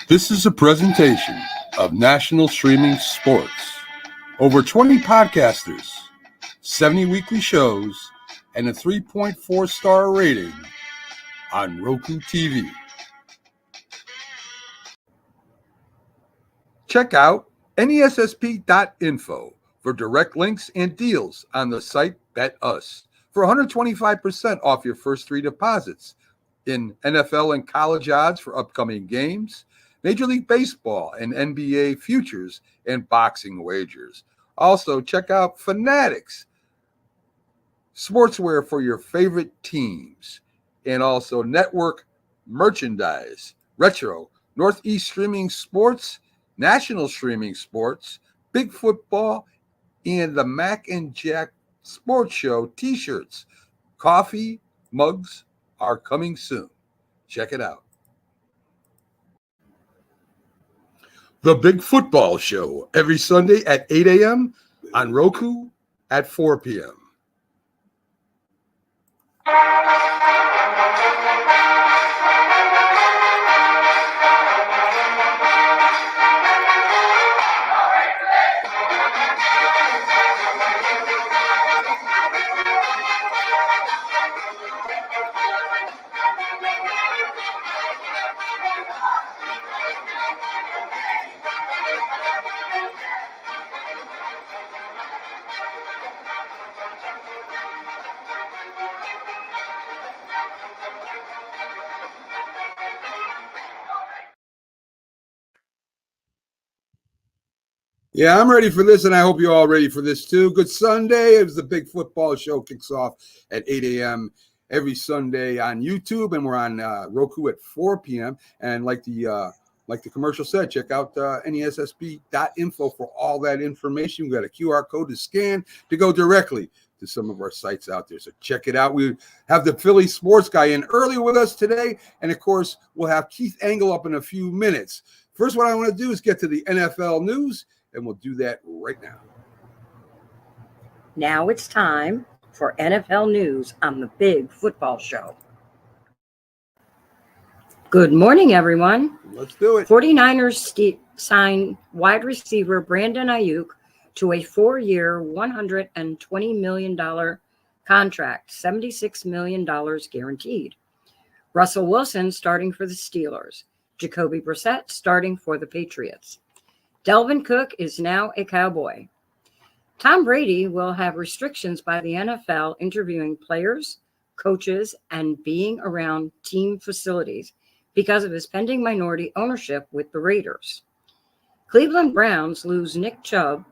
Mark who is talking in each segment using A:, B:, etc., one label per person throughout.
A: This is a presentation of National Streaming Sports. Over 20 podcasters, 70 weekly shows, and a 3.4-star rating on Roku TV. Check out nessp.info for direct links and deals on the site Bet Us for 125% off your first three deposits in NFL and college odds for upcoming games, Major League Baseball and NBA futures, and boxing wagers. Also, check out Fanatics, sportswear for your favorite teams, and also network merchandise, retro, Northeast Streaming Sports, National Streaming Sports, Big Football, and the Mac and Jack Sports Show t-shirts. Coffee mugs are coming soon. Check it out. The Big Football Show every Sunday at 8 a.m. on Roku at 4 p.m. Yeah, I'm ready for this, and I hope you're all ready for this too. Good Sunday. It was the Big Football Show, kicks off at 8 a.m. every Sunday on YouTube, and we're on Roku at 4 p.m. And like the commercial said, check out nessp.info for all that information. We've got a QR code to scan to go directly to some of our sites out there. So check it out. We have the Philly sports guy in early with us today, and of course, we'll have Keith Engel up in a few minutes. First, what I want to do is get to the NFL news, and we'll do that right now.
B: Now it's time for NFL news on the Big Football Show. Good morning, everyone.
A: Let's do it.
B: 49ers signed wide receiver Brandon Ayuk to a 4-year, $120 million contract, $76 million guaranteed. Russell Wilson starting for the Steelers. Jacoby Brissett starting for the Patriots. Dalvin Cook is now a Cowboy. Tom Brady will have restrictions by the NFL interviewing players, coaches, and being around team facilities because of his pending minority ownership with the Raiders. Cleveland Browns lose Nick Chubb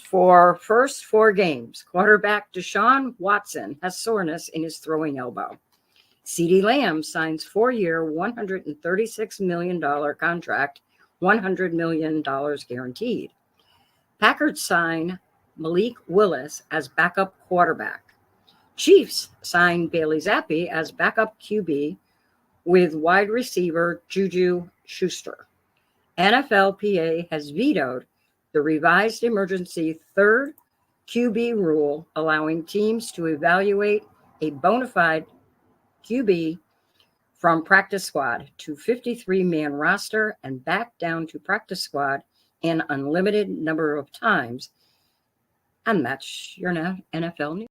B: for first 4 games. Quarterback Deshaun Watson has soreness in his throwing elbow. CeeDee Lamb signs 4-year, $136 million contract, $100 million guaranteed. Packers sign Malik Willis as backup quarterback. Chiefs sign Bailey Zappi as backup QB with wide receiver Juju Schuster. NFLPA has vetoed the revised emergency third QB rule, allowing teams to evaluate a bona fide QB from practice squad to 53-man roster and back down to practice squad an unlimited number of times. And that's your NFL news.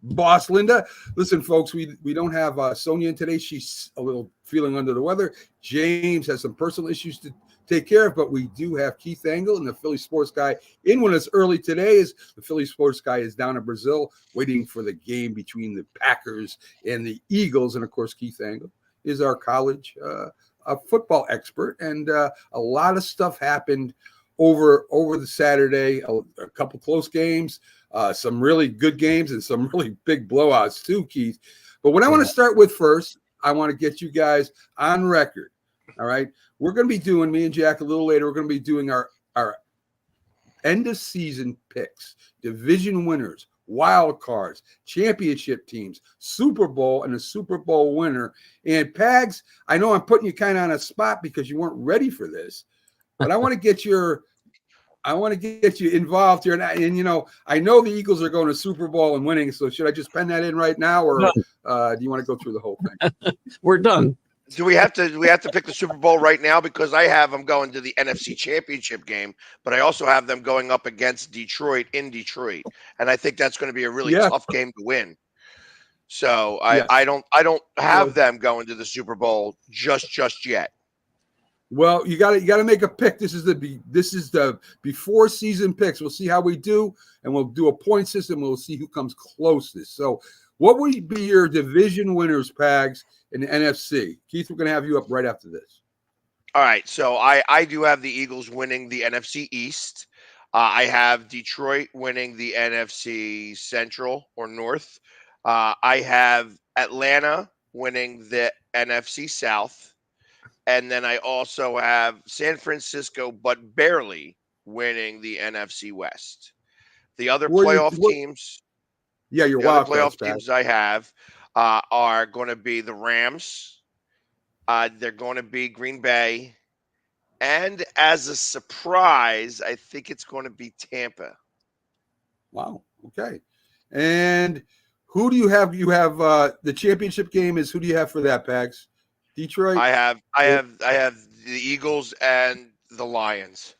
A: Boss Linda. Listen, folks, we don't have Sonia in today. She's a little feeling under the weather. James has some personal issues to take care of, but we do have Keith Engel and the Philly sports guy in with us early today. Is the Philly sports guy is down in Brazil waiting for the game between the Packers and the Eagles. And of course, Keith Engel is our college football expert. And a lot of stuff happened over the Saturday, a couple close games, some really good games, and some really big blowouts too, Keith. But what I want to start with first, I want to get you guys on record. All right. We're going to be doing, me and Jack a little later, we're going to be doing our end of season picks, division winners, wild cards, championship teams, Super Bowl, and a Super Bowl winner. And Pags, I know I'm putting you kind of on a spot because you weren't ready for this, but I want to get your I want to get you involved here, and you know, I know the Eagles are going to Super Bowl and winning. So should I just pen that in right now, or do you want to go through the whole thing?
C: We're done.
D: Do we have to pick the Super Bowl right now? Because I have them going to the NFC Championship game, but I also have them going up against Detroit in Detroit, and I think that's going to be a really tough game to win. So I don't have them going to the Super Bowl just yet.
A: Well, you got to make a pick. This is the before season picks. We'll see how we do, and we'll do a point system. We'll see who comes closest. So, what would be your division winners, Pags, in the NFC? Keith, we're going to have you up right after this.
D: All right. So I do have the Eagles winning the NFC East. I have Detroit winning the NFC Central or North. I have Atlanta winning the NFC South. And then I also have San Francisco, but barely winning the NFC West. The other playoff teams.
A: Yeah, your
D: the
A: wild
D: other playoff teams I have are going to be the Rams. They're going to be Green Bay. And as a surprise, I think it's going to be Tampa.
A: Wow. Okay. And who do you have? You have the championship game is who do you have for that, Pags? Detroit.
D: I have the Eagles and the Lions.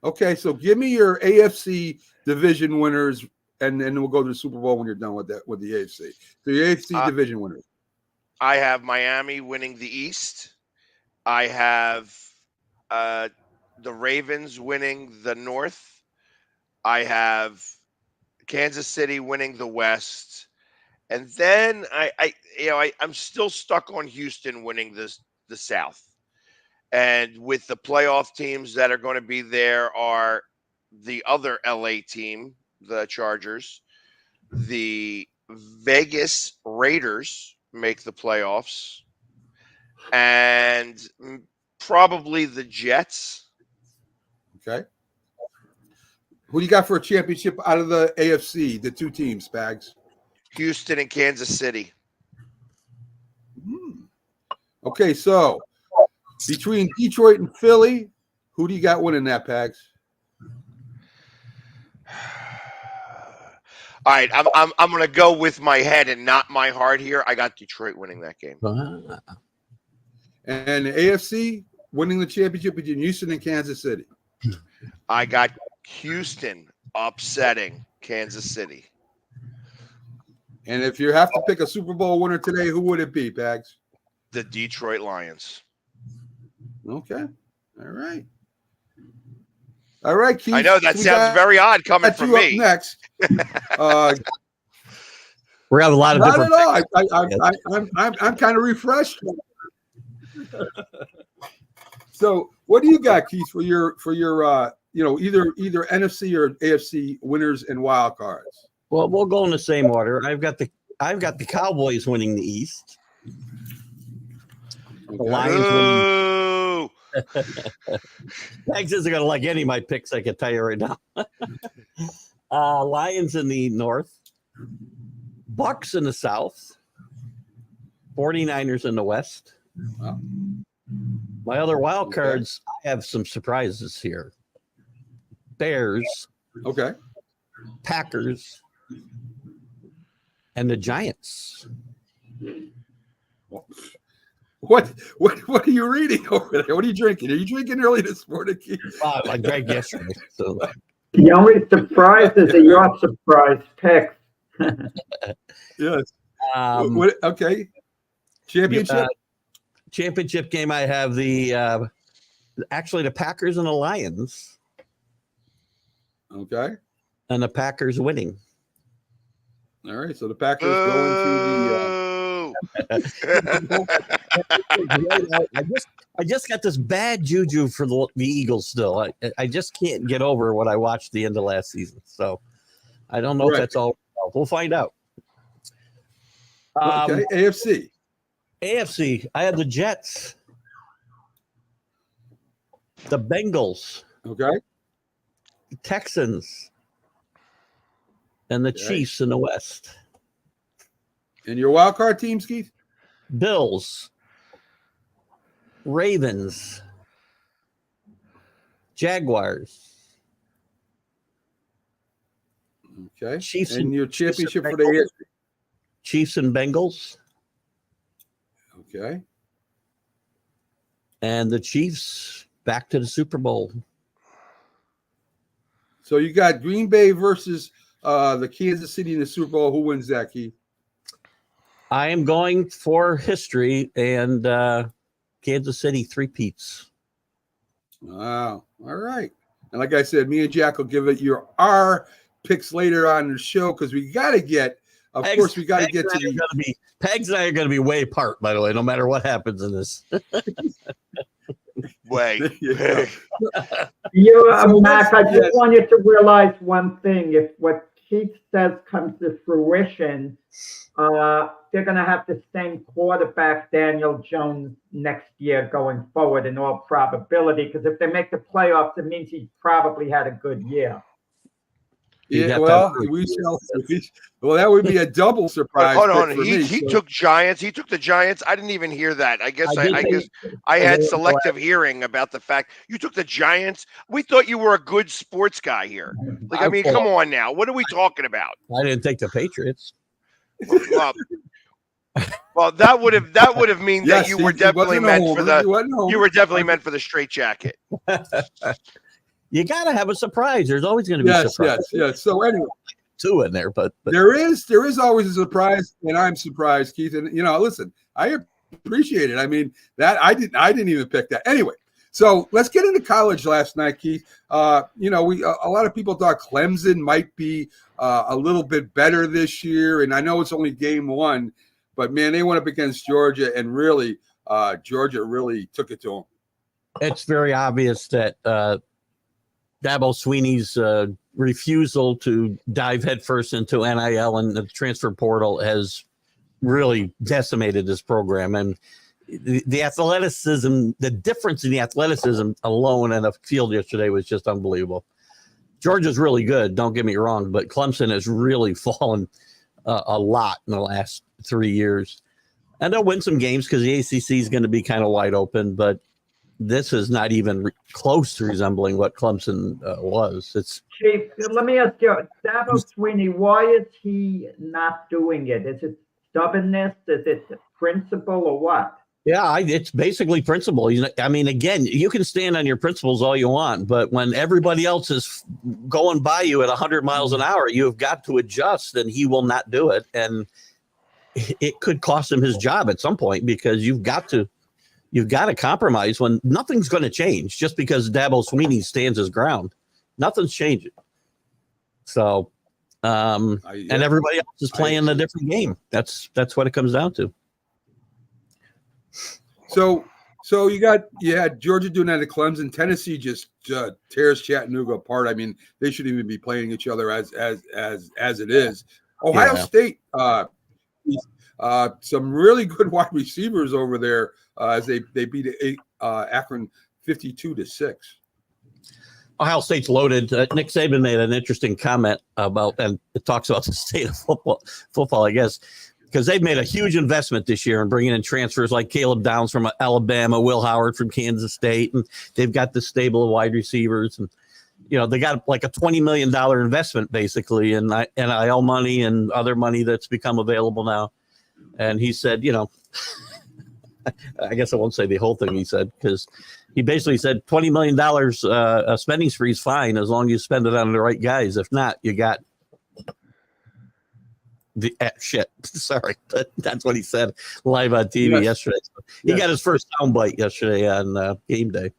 A: Okay, so give me your AFC division winners, and then we'll go to the Super Bowl when you're done with that with the AFC. So your AFC division winners.
D: I have Miami winning the East. I have the Ravens winning the North. I have Kansas City winning the West. And then I'm still stuck on Houston winning the South. And with the playoff teams that are going to be there are the other LA team, the Chargers, the Vegas Raiders make the playoffs, and probably the Jets.
A: Okay. Who do you got for a championship out of the AFC, the two teams, Pags?
D: Houston and Kansas City.
A: Okay, so between Detroit and Philly, who do you got winning that, Pags?
D: All right, I'm going to go with my head and not my heart here. I got Detroit winning that game.
A: And the AFC winning the championship between Houston and Kansas City.
D: I got Houston upsetting Kansas City.
A: And if you have to pick a Super Bowl winner today, who would it be, Pags?
D: The Detroit Lions.
A: Okay. All right. All right, Keith.
D: I know that sounds very odd coming from me.
A: Up next.
C: We're having a lot of
A: not
C: different.
A: At all. I'm kind of refreshed. So, what do you got, Keith, for your either NFC or AFC winners and wild cards?
C: Well, we'll go in the same order. I've got the Cowboys winning the East.
A: Okay.
C: The Lions winning. Pags isn't gonna like any of my picks, I can tell you right now. Lions in the North, Bucks in the South, 49ers in the West.
A: Wow.
C: My other wild cards, I have some surprises here. Bears,
A: Okay.
C: Packers, and the Giants.
A: What are you reading over there? What are you drinking? Are you drinking early this morning, Keith?
C: I drank yesterday. So
E: The only surprise is that your surprise pick.
A: Yes. Okay. Championship.
C: Championship game. I have the Packers and the Lions,
A: Okay.
C: and the Packers winning.
A: All right. So the Packers go into the.
C: I just got this bad juju for the Eagles still. I just can't get over what I watched the end of last season. So I don't know if that's all. We'll find out.
A: Okay.
C: AFC. I have the Jets, the Bengals,
A: Okay.
C: the Texans, and the Chiefs in the West.
A: And your wild card teams, Keith?
C: Bills, Ravens, Jaguars,
A: Okay.
C: Chiefs
A: and
C: and-
A: your
C: Chiefs and
A: championship for the
C: Bengals.
A: AFC.
C: Chiefs and Bengals,
A: Okay.
C: and the Chiefs back to the Super Bowl.
A: So you got Green Bay versus the Kansas City in the Super Bowl. Who wins that, Keith?
C: I am going for history and Kansas City three-peats.
A: Wow. All right. And like I said, me and Jack will give it our picks later on in the show because we got to get, of course, we got to get to the.
C: Pegs and I are going to be way apart, by the way, no matter what happens in this.
D: Way.
A: Yeah.
E: Mac, I just want you to realize one thing. If what Keith says comes to fruition, they're going to have the same quarterback, Daniel Jones, next year going forward in all probability. Because if they make the playoffs, it means he probably had a good year.
A: Yeah, well, well, that would be a double surprise.
D: Hold on,
A: pick for
D: he
A: me, so.
D: took Giants. He took the Giants. I didn't even hear that. I guess I had selective hearing about the fact you took the Giants. We thought you were a good sports guy here. Like, I mean, come on now. What are we talking about?
C: I didn't take the Patriots.
D: Well, that would have mean that you were definitely meant for the straight jacket.
C: You got to have a surprise. There's always going to be a surprise.
A: Yes. So anyway,
C: two in there, but
A: there is always a surprise, and I'm surprised, Keith. And listen, I appreciate it. I mean, that I didn't even pick that. Anyway, so let's get into college last night, Keith. A lot of people thought Clemson might be a little bit better this year, and I know it's only game one, but man, they went up against Georgia, and really, Georgia really took it to them.
C: It's very obvious that Dabo Swinney's refusal to dive headfirst into NIL and the transfer portal has really decimated this program. And the athleticism, the difference in the athleticism alone in a field yesterday was just unbelievable. Georgia's really good, don't get me wrong, but Clemson has really fallen a lot in the last 3 years. And they'll win some games because the ACC is going to be kind of wide open, but this is not even close to resembling what Clemson was.
E: Chief, let me ask you, Dabo Swinney, why is he not doing it? Is it stubbornness? Is it principle or what?
C: Yeah, it's basically principle. I mean, again, you can stand on your principles all you want, but when everybody else is going by you at 100 miles an hour, you have got to adjust, and he will not do it. And it could cost him his job at some point because you've got to compromise when nothing's going to change just because Dabo Swinney stands his ground. Nothing's changing. So, and everybody else is playing a different game. That's what it comes down to.
A: So you had Georgia doing that at Clemson. Tennessee just tears Chattanooga apart. I mean, they shouldn't even be playing each other as it is. Ohio State, some really good wide receivers over there as they beat Akron 52-6.
C: Ohio State's loaded. Nick Saban made an interesting comment about, and it talks about the state of football, I guess, because they've made a huge investment this year in bringing in transfers like Caleb Downs from Alabama, Will Howard from Kansas State, and they've got this stable of wide receivers. And, they got like a $20 million investment basically in NIL money and other money that's become available now. And he said, I guess I won't say the whole thing he said, because he basically said $20 million a spending spree is fine as long as you spend it on the right guys. If not, you got the shit. Sorry, but that's what he said live on TV yesterday. He got his first soundbite yesterday on game day.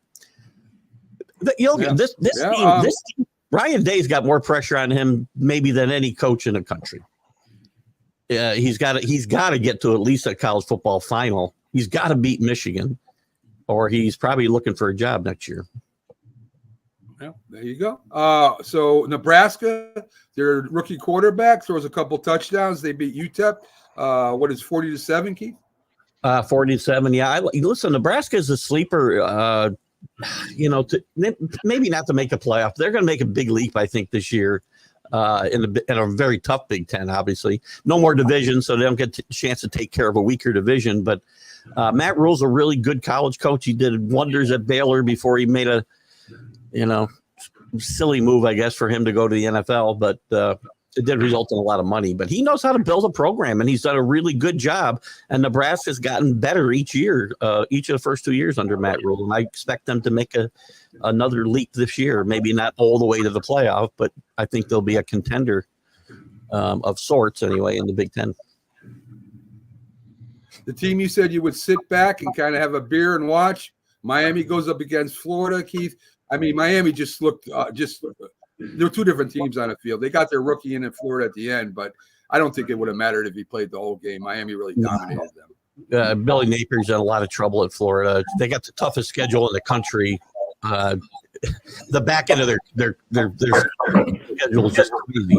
C: This team, Ryan Day's got more pressure on him maybe than any coach in the country. He's got to get to at least a college football final. He's got to beat Michigan, or he's probably looking for a job next year.
A: Well, there you go. So Nebraska, their rookie quarterback throws a couple touchdowns. They beat UTEP. What is 40-7, Keith?
C: 40-7. Yeah. Listen, Nebraska is a sleeper. Maybe not to make the playoff. They're going to make a big leap, I think, this year. In a very tough Big Ten, obviously. No more division, so they don't get a chance to take care of a weaker division. But Matt Rule's a really good college coach. He did wonders at Baylor before he made a, silly move, I guess, for him to go to the NFL. But it did result in a lot of money, but he knows how to build a program, and he's done a really good job. And Nebraska's gotten better each year, each of the first 2 years under Matt Rule. And I expect them to make another leap this year. Maybe not all the way to the playoff, but I think they'll be a contender of sorts anyway in the Big Ten.
A: The team you said you would sit back and kind of have a beer and watch. Miami goes up against Florida, Keith. I mean, Miami just looked there were two different teams on the field. They got their rookie in Florida at the end, but I don't think it would have mattered if he played the whole game. Miami really dominated them.
C: Billy Napier's in a lot of trouble at Florida. They got the toughest schedule in the country. The back end of their schedule is just crazy.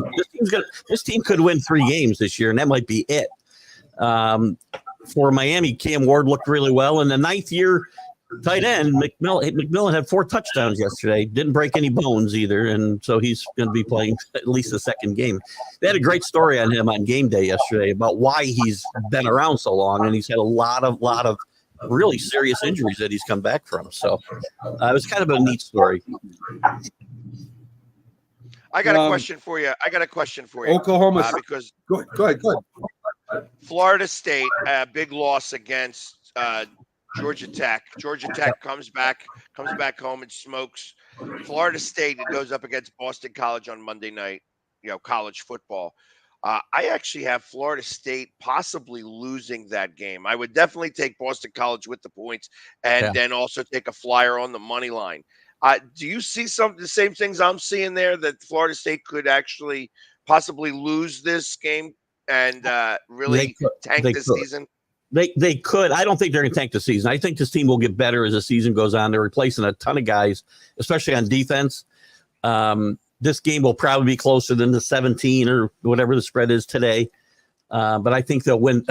C: This team could win 3 games this year, and that might be it. For Miami, Cam Ward looked really well. In the 9th year tight end, McMillan had 4 touchdowns yesterday. Didn't break any bones either, and so he's going to be playing at least the second game. They had a great story on him on game day yesterday about why he's been around so long, and he's had a lot of really serious injuries that he's come back from. So it was kind of a neat story.
D: I got a question for you.
A: Oklahoma.
D: Because
A: Go ahead.
D: Florida State, a big loss against Georgia Tech. Georgia Tech comes back home and smokes. Florida State goes up against Boston College on Monday night, college football. I actually have Florida State possibly losing that game. I would definitely take Boston College with the points and then also take a flyer on the money line. Do you see the same things I'm seeing there, that Florida State could actually possibly lose this game and really tank this season?
C: They could. I don't think they're going to tank the season. I think this team will get better as the season goes on. They're replacing a ton of guys, especially on defense. This game will probably be closer than the 17 or whatever the spread is today. But I think they'll win.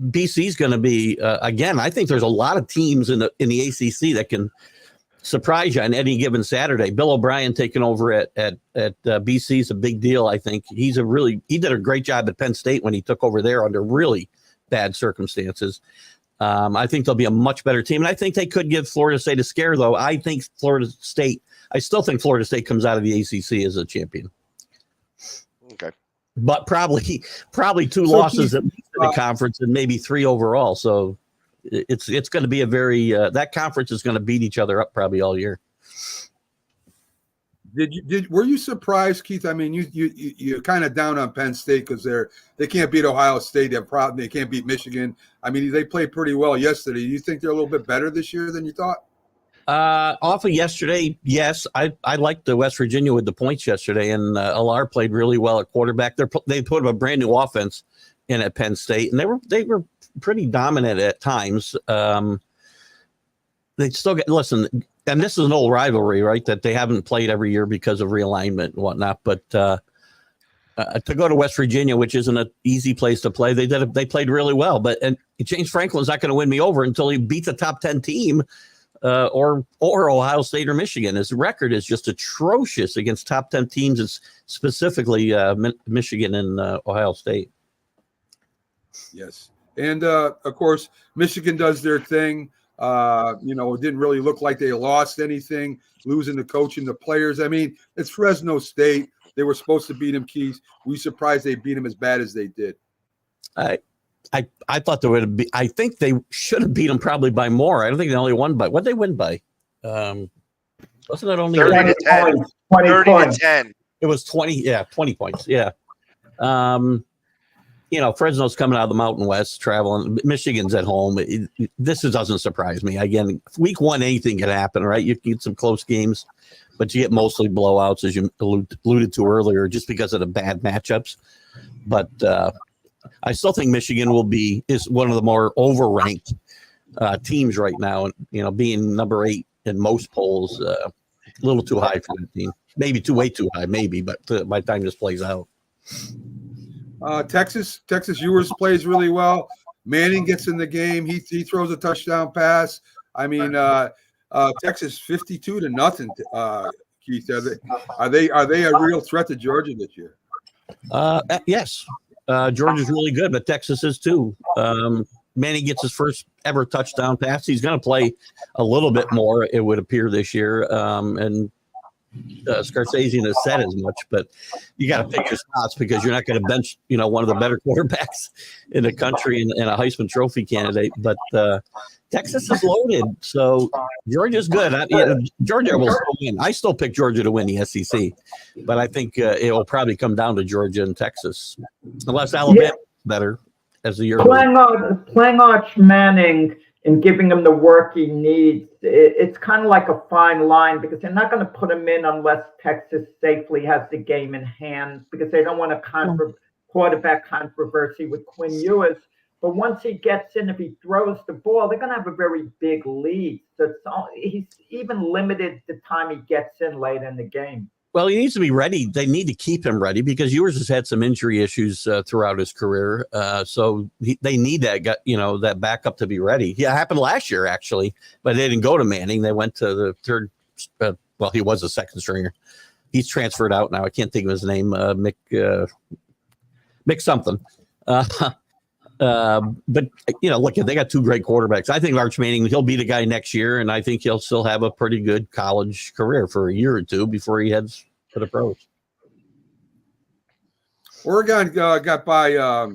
C: BC is going to be, again, I think there's a lot of teams in the ACC that can surprise you on any given Saturday. Bill O'Brien taking over at BC is a big deal. I think he did a great job at Penn State when he took over there under really bad circumstances. I think they'll be a much better team. And I think they could give Florida State a scare, though. I still think Florida State comes out of the ACC as a champion.
D: Okay.
C: But probably 2 losses at least in the conference and maybe 3 overall. So it's going to be a very that conference is going to beat each other up probably all year.
A: Were you surprised, Keith? I mean, you're kind of down on Penn State because they can't beat Ohio State. They can't beat Michigan. I mean, they played pretty well yesterday. You think they're a little bit better this year than you thought?
C: Off of yesterday, yes. I liked the West Virginia with the points yesterday, and Alar played really well at quarterback. They put up a brand new offense in at Penn State, and they were pretty dominant at times. They still listen, and this is an old rivalry, right? That they haven't played every year because of realignment and whatnot. But to go to West Virginia, which isn't an easy place to play, they played really well. And James Franklin's not going to win me over until he beats a top 10 team. Or Ohio State or Michigan. His record is just atrocious against top 10 teams, specifically Michigan and Ohio State.
A: Yes. And, of course, Michigan does their thing. It didn't really look like they lost anything, losing the coach and the players. I mean, it's Fresno State. They were supposed to beat them, Keith. We surprised they beat them as bad as they did. I thought they would be.
C: I think they should have beat them probably by more. I don't think they only won by. What did they win by? Wasn't it only
D: 30 to 10? 30 to 10.
C: It was 20. Yeah, 20 points. Yeah. Fresno's coming out of the Mountain West, traveling. Michigan's at home. This doesn't surprise me. Again, week 1, anything can happen, right? You get some close games, but you get mostly blowouts, as you alluded to earlier, just because of the bad matchups. But I still think Michigan is one of the more overranked teams right now. Being number 8 in most polls, a little too high for the team. Maybe way too high, maybe. But by the time this plays out,
A: Texas Ewers plays really well. Manning gets in the game. He throws a touchdown pass. I mean, Texas 52-0. Keith, are they a real threat to Georgia this year?
C: Yes. Georgia's really good, but Texas is too. Manning gets his first ever touchdown pass. He's going to play a little bit more, it would appear, this year. And Scorsese has said as much, but you got to pick your spots because you're not going to bench, one of the better quarterbacks in the country and a Heisman Trophy candidate. But Texas is loaded, so Georgia's good. Georgia will still win. I still pick Georgia to win the SEC, but I think it will probably come down to Georgia and Texas, unless Alabama is better as the year goes.
E: Playing Arch Manning and giving him the work he needs, it's kind of like a fine line because they're not going to put him in unless Texas safely has the game in hand because they don't want a quarterback controversy with Quinn Ewers. But once he gets in, if he throws the ball, they're going to have a very big lead. So he's even limited the time he gets in late in the game.
C: Well, he needs to be ready. They need to keep him ready because Ewers has had some injury issues throughout his career. So they need that backup to be ready. Yeah, it happened last year, actually, but they didn't go to Manning. They went to the third. He was a second stringer. He's transferred out now. I can't think of his name. Mick something. But look, they got two great quarterbacks. I think Arch Manning, he'll be the guy next year, and I think he'll still have a pretty good college career for a year or two before he heads to the pros.
A: Oregon got by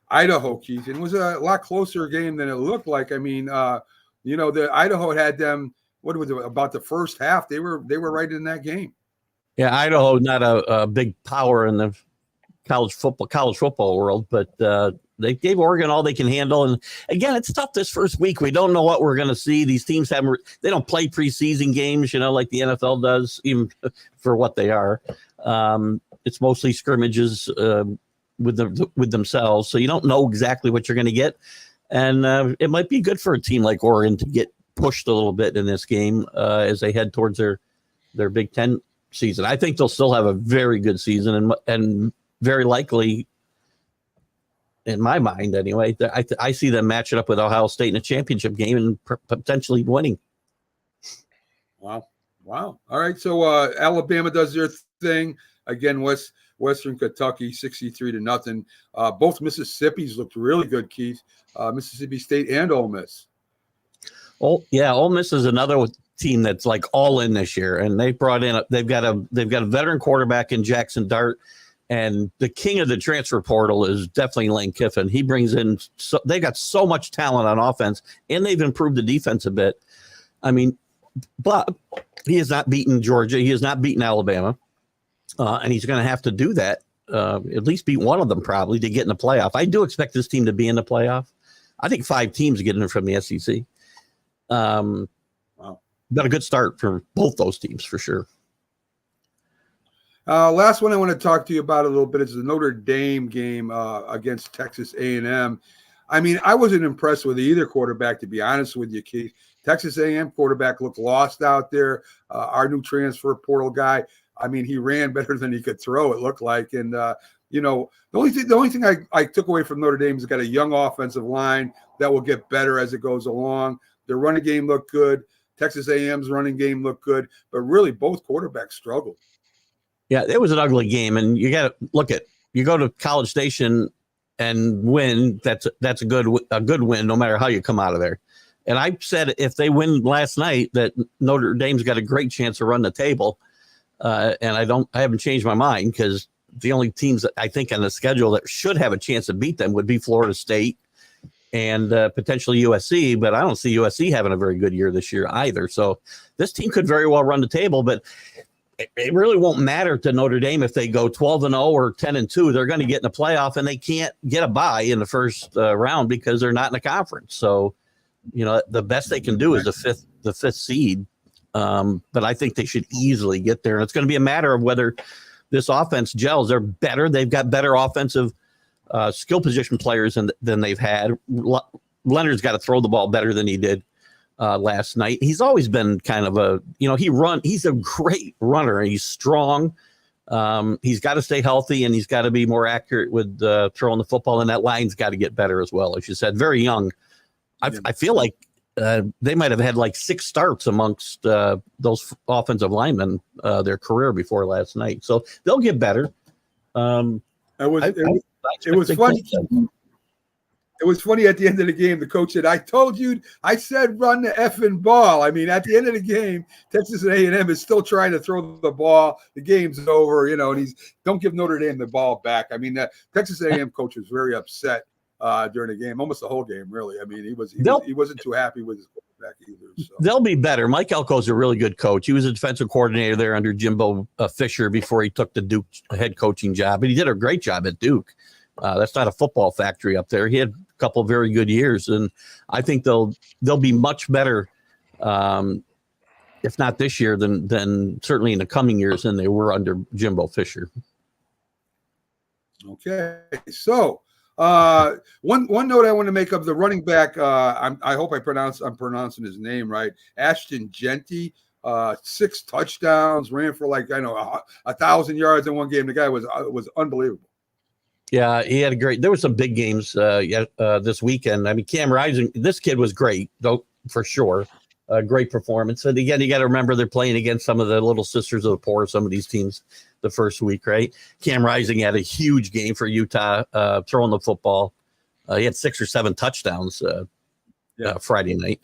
A: Idaho, Keith, and it was a lot closer game than it looked like. I mean, the Idaho had them. What was it about the first half? They were right in that game.
C: Yeah, Idaho not a big power in the college football world, but they gave Oregon all they can handle. And again, it's tough this first week. We don't know what we're going to see. These teams they don't play preseason games, like the NFL does, even for what they are. It's mostly scrimmages with themselves. So you don't know exactly what you're going to get. And it might be good for a team like Oregon to get pushed a little bit in this game as they head towards their Big Ten season. I think they'll still have a very good season and very likely, in my mind anyway, I see them matching up with Ohio State in a championship game and potentially winning.
A: Wow. All right. So Alabama does their thing. Again, Western Kentucky, 63-0. Both Mississippi's looked really good, Keith. Mississippi State and Ole Miss.
C: Oh, yeah. Ole Miss is another team that's like all in this year. And they've got a veteran quarterback in Jackson Dart. And the king of the transfer portal is definitely Lane Kiffin. He brings in, they got so much talent on offense, and they've improved the defense a bit. I mean, but he has not beaten Georgia. He has not beaten Alabama. And he's going to have to do that, at least beat one of them probably to get in the playoff. I do expect this team to be in the playoff. I think 5 teams get in from the SEC. Wow. Got a good start for both those teams for sure.
A: Last one I want to talk to you about a little bit is the Notre Dame game against Texas A&M. I mean, I wasn't impressed with either quarterback, to be honest with you, Keith. Texas A&M quarterback looked lost out there. Our new transfer portal guy, I mean, he ran better than he could throw, it looked like. And, the only thing I took away from Notre Dame is got a young offensive line that will get better as it goes along. Their running game looked good. Texas A&M's running game looked good. But really, both quarterbacks struggled.
C: Yeah, it was an ugly game, and you got to look at. You go to College Station and win. That's a good win, no matter how you come out of there. And I said if they win last night, that Notre Dame's got a great chance to run the table. And I haven't changed my mind because the only teams that I think on the schedule that should have a chance to beat them would be Florida State and potentially USC. But I don't see USC having a very good year this year either. So this team could very well run the table, but it really won't matter to Notre Dame if they go 12-0 or 10-2. They're going to get in the playoff, and they can't get a bye in the first round because they're not in the conference. So, the best they can do is the fifth seed. But I think they should easily get there. And it's going to be a matter of whether this offense gels. They're better. They've got better offensive skill position players than they've had. Leonard's got to throw the ball better than he did last night. He's always been kind of he's a great runner. He's strong. He's got to stay healthy, and he's got to be more accurate with throwing the football, and that line's got to get better as well. As you said, very young. I feel like they might have had like 6 starts amongst those offensive linemen their career before last night. So they'll get better.
A: It was funny. It was funny at the end of the game. The coach said, I said run the effing ball. I mean, at the end of the game, Texas A&M is still trying to throw the ball. The game's over, and don't give Notre Dame the ball back. I mean, the Texas A&M coach was very upset during the game, almost the whole game, really. I mean, he wasn't too happy with his quarterback either. So.
C: They'll be better. Mike Elko's a really good coach. He was a defensive coordinator there under Jimbo Fisher before he took the Duke head coaching job, and he did a great job at Duke. That's not a football factory up there. He had a couple of very good years, and I think they'll be much better, if not this year, than certainly in the coming years than they were under Jimbo Fisher.
A: Okay, so one note I want to make of the running back. I hope I'm pronouncing his name right. Ashton Jeanty, 6 touchdowns, ran for 1,000 yards in one game. The guy was unbelievable.
C: Yeah, he had there were some big games this weekend. I mean, Cam Rising, this kid was great, though, for sure. Great performance. And again, you got to remember they're playing against some of the little sisters of the poor, some of these teams the first week, right? Cam Rising had a huge game for Utah throwing the football. He had 6 or 7 touchdowns Friday night.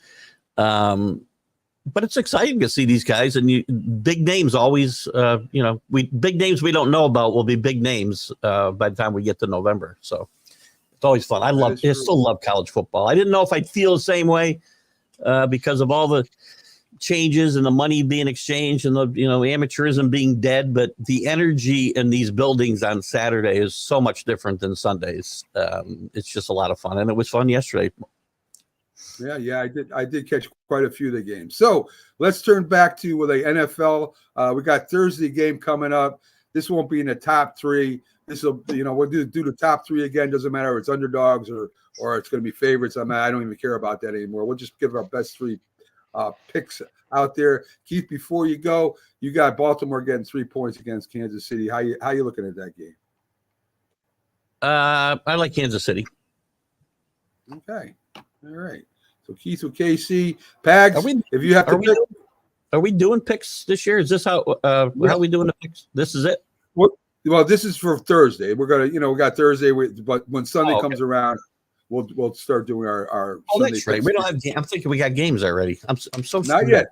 C: But it's exciting to see these guys, and big names always, big names we don't know about will be big names by the time we get to November. So it's always fun. I still love college football. I didn't know if I'd feel the same way because of all the changes and the money being exchanged and the amateurism being dead. But the energy in these buildings on Saturday is so much different than Sundays. It's just a lot of fun, and it was fun yesterday.
A: Yeah, I did catch quite a few of the games. So let's turn back to the NFL. We got Thursday game coming up. This won't be in the top 3. This will, we'll do the top 3 again. Doesn't matter if it's underdogs or it's going to be favorites. I don't even care about that anymore. We'll just give our best 3 picks out there. Keith, before you go, you got Baltimore getting 3 points against Kansas City. How you looking at that game?
C: I like Kansas City.
A: Okay, all right. So Keith with KC. Pags, if you have to pick.
C: Are we doing picks this year? Is this how are we doing the picks? This is it?
A: Well, this is for Thursday. We're going to, we got Thursday, but when Sunday comes around, we'll start doing our Sunday
C: that's right.
A: picks.
C: We don't have I'm thinking we got games already. I'm so
A: not yet,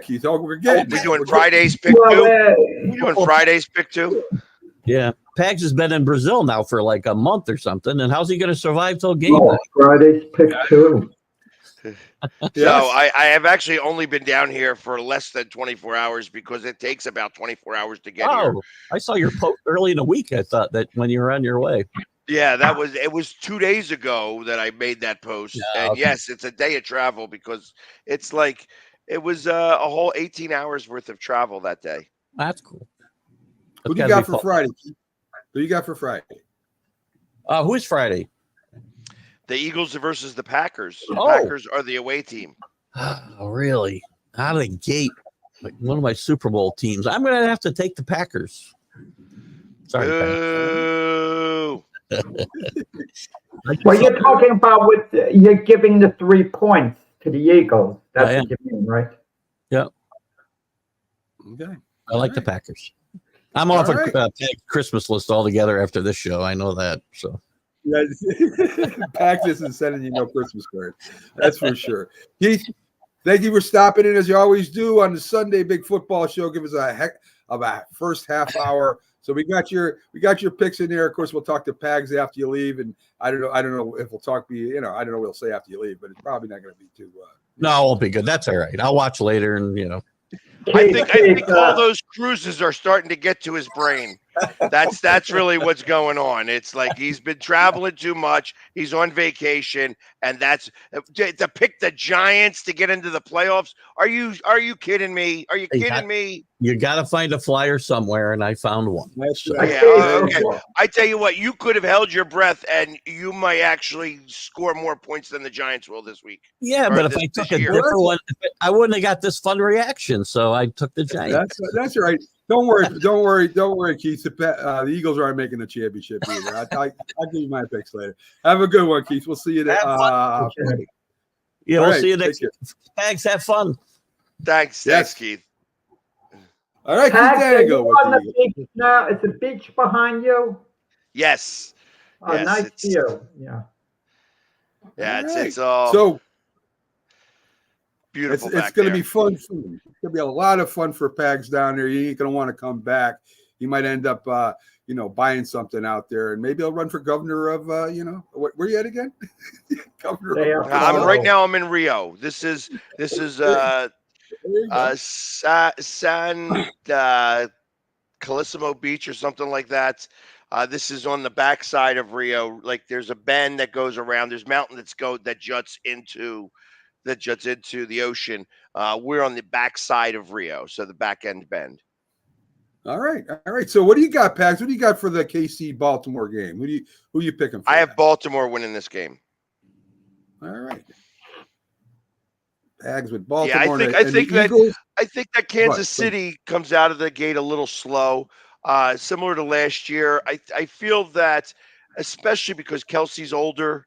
A: Keith. Oh, we're getting.
D: We doing Friday's pick 2? We doing Friday's pick 2?
C: Yeah. Pags has been in Brazil now for like a month or something. And how's he going to survive till game day?
E: Friday's pick 2.
D: So I have actually only been down here for less than 24 hours because it takes about 24 hours to get here.
C: I saw your post early in the week. I thought that when you were on your way.
D: Yeah, it was 2 days ago that I made that post.
C: Yeah,
D: and
C: okay.
D: yes, it's a day of travel because it was a whole 18 hours worth of travel that day.
C: That's cool.
A: Who do you got for Friday, Keith? Who you got for Friday?
C: Who's Friday?
D: The Eagles versus the Packers. The
C: Oh.
D: Packers are the away team.
C: Oh, really? Out of the gate, like one of my Super Bowl teams. I'm going to have to take the Packers. Sorry.
D: Boo.
E: Well, you're talking about you're giving the 3 points to the Eagles. That's what you mean, right?
C: Yeah.
A: Okay.
C: I like the Packers. I'm off a Christmas list altogether after this show. I know that. So.
A: Yeah, Pags isn't sending you no Christmas card. That's for sure. Keith, thank you for stopping in as you always do on the Sunday Big Football Show. Give us a heck of a first half hour. So we got your picks in there. Of course, we'll talk to Pags after you leave, and I don't know if we'll talk. I don't know what we'll say after you leave, but it's probably not going to be too.
C: No, it won't be good. That's all right. I'll watch later, and
D: I think all those cruises are starting to get to his brain. That's really what's going on. It's like he's been traveling too much. He's on vacation, and that's to pick the Giants to get into the playoffs. Are you kidding me? Are you kidding me?
C: You got to find a flyer somewhere, and I found one.
A: That's
C: So-
A: right.
D: Yeah, okay. I tell you what, you could have held your breath, and you might actually score more points than the Giants will this week.
C: Yeah,
D: Or
C: but if
D: this-
C: I took
D: this
C: a
D: year.
C: different one, I wouldn't have got this fun reaction. So I took the Giants.
A: That's right. Don't worry, Keith. The Eagles aren't making the championship either. I'll give you my picks later. Have a good one, Keith. We'll see you there.
C: Have fun. Yeah,
A: all
C: we'll
A: right,
C: see you
A: take
C: next
A: care.
C: Thanks. Have fun.
D: Thanks,
A: Yes.
D: Keith.
A: All right, Keith
E: Pags, are you
A: Dango.
E: on the beach now? Is the beach behind you?
D: Yes.
E: Oh,
D: Yes,
E: nice
D: it's-
E: view. Yeah.
D: Yeah,
A: All right.
D: it's all
A: So
D: beautiful
A: it's
D: back
A: going to
D: there.
A: be fun. It's going to be a lot of fun for Pags down there. You ain't going to want to come back. You might end up, buying something out there, and maybe I'll run for governor of, where you at again? Governor
E: They
A: of
E: are
D: I'm right
E: Oh.
D: now. I'm in Rio. This is
A: There you go.
D: San Calissimo Beach or something like that. This is on the backside of Rio. Like there's a bend that goes around. There's mountain that juts into the ocean. We're on the backside of Rio, so the back end bend.
A: All right. So what do you got, Pags? What do you got for the KC Baltimore game? Who you picking for?
D: I have
A: that?
D: Baltimore winning this game.
A: All right. Pags with
D: Yeah, I
A: Baltimore
D: think
A: and the Eagles.
D: I think that Kansas City comes out of the gate a little slow, similar to last year. I feel that, especially because Kelsey's older,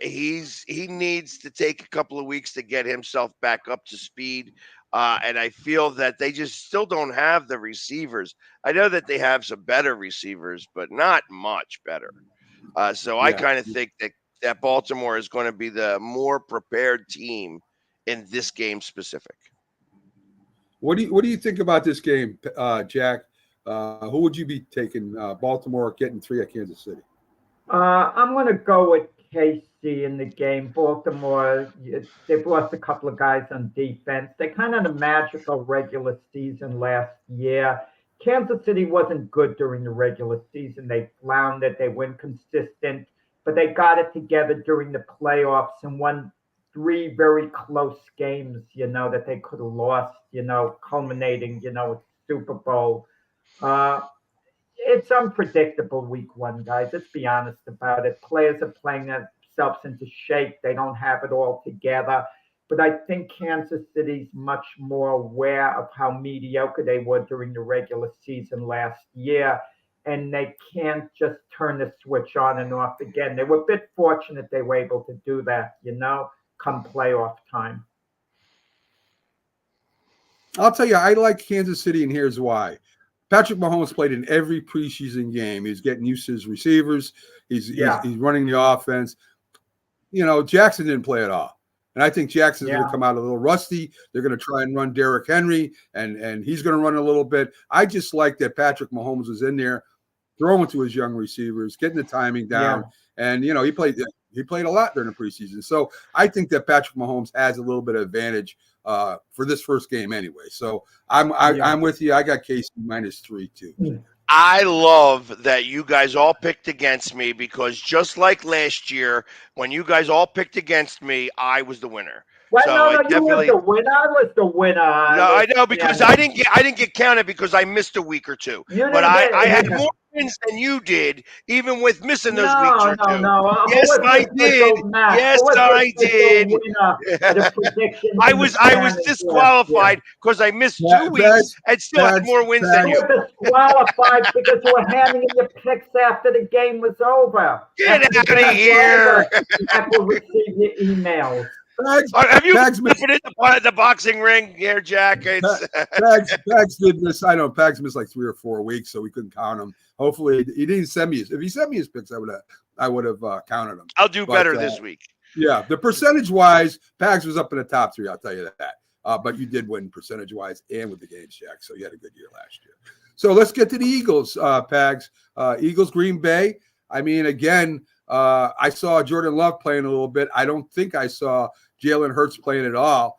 D: he needs to take a couple of weeks to get himself back up to speed. And I feel that they just still don't have the receivers. I know that they have some better receivers, but not much better. So I
A: Yeah.
D: kind of think that Baltimore is going to be the more prepared team in this game specific.
A: What do you think about this game, Jack? Who would you be taking? Baltimore getting 3 at Kansas City.
E: I'm going to go with KC in the game. Baltimore, they've lost a couple of guys on defense. They kind of had a magical regular season last year. Kansas City wasn't good during the regular season. They floundered. They weren't consistent, but they got it together during the playoffs and won 3 very close games, that they could have lost, culminating, with Super Bowl. It's unpredictable week 1, guys. Let's be honest about it. Players are playing themselves into shape. They don't have it all together. But I think Kansas City's much more aware of how mediocre they were during the regular season last year. And they can't just turn the switch on and off again. They were a bit fortunate they were able to do that, come playoff time.
A: I'll tell you, I like Kansas City, and here's why. Patrick Mahomes played in every preseason game. He's getting used to his receivers. He's running the offense. Jackson didn't play at all. And I think Jackson's going to come out a little rusty. They're going to try and run Derrick Henry, and he's going to run a little bit. I just like that Patrick Mahomes was in there throwing to his young receivers, getting the timing down. Yeah. And, he played a lot during the preseason. So I think that Patrick Mahomes has a little bit of advantage for this first game anyway. So I'm with you. I got KC -3 too.
D: I love that you guys all picked against me because just like last year, when you guys all picked against me, I was the winner.
E: Well,
D: so
E: no, you were the winner. I was the winner.
D: No, I know because I didn't get counted because I missed a week or two. But I had more wins than you did, even with missing those weeks or two.
E: No.
D: Yes, I did. Yes, I did. I was disqualified because I missed 2 weeks and still had more wins than you.
E: You were disqualified because you were handing in your picks after the game was over.
D: Get out of here!
E: I will receive your emails.
D: Have you been in the boxing ring here, Jack?
A: Pags did miss. I know Pags missed like 3 or 4 weeks, so we couldn't count him. Hopefully, he didn't send me his. If he sent me his picks, I would have counted them.
D: I'll do better this week.
A: Yeah, the percentage-wise, Pags was up in the top 3. I'll tell you that. But you did win percentage-wise and with the games, Jack. So you had a good year last year. So let's get to the Eagles, Pags. Eagles, Green Bay. I mean, again, I saw Jordan Love playing a little bit. I don't think I saw Jalen Hurts playing at all.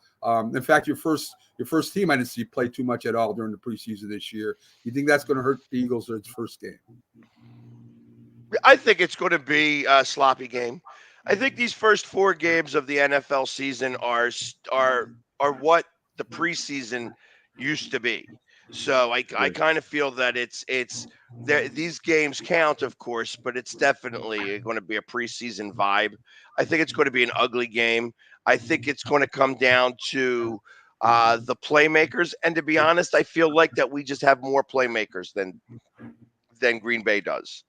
A: In fact, your first team, I didn't see play too much at all during the preseason this year. You think that's going to hurt the Eagles in its first game?
D: I think it's going to be a sloppy game. I think these first 4 games of the NFL season are what the preseason used to be. So I kind of feel that these games count, of course, but it's definitely going to be a preseason vibe. I think it's going to be an ugly game. I think it's going to come down to the playmakers. And to be honest, I feel like that we just have more playmakers than Green Bay does.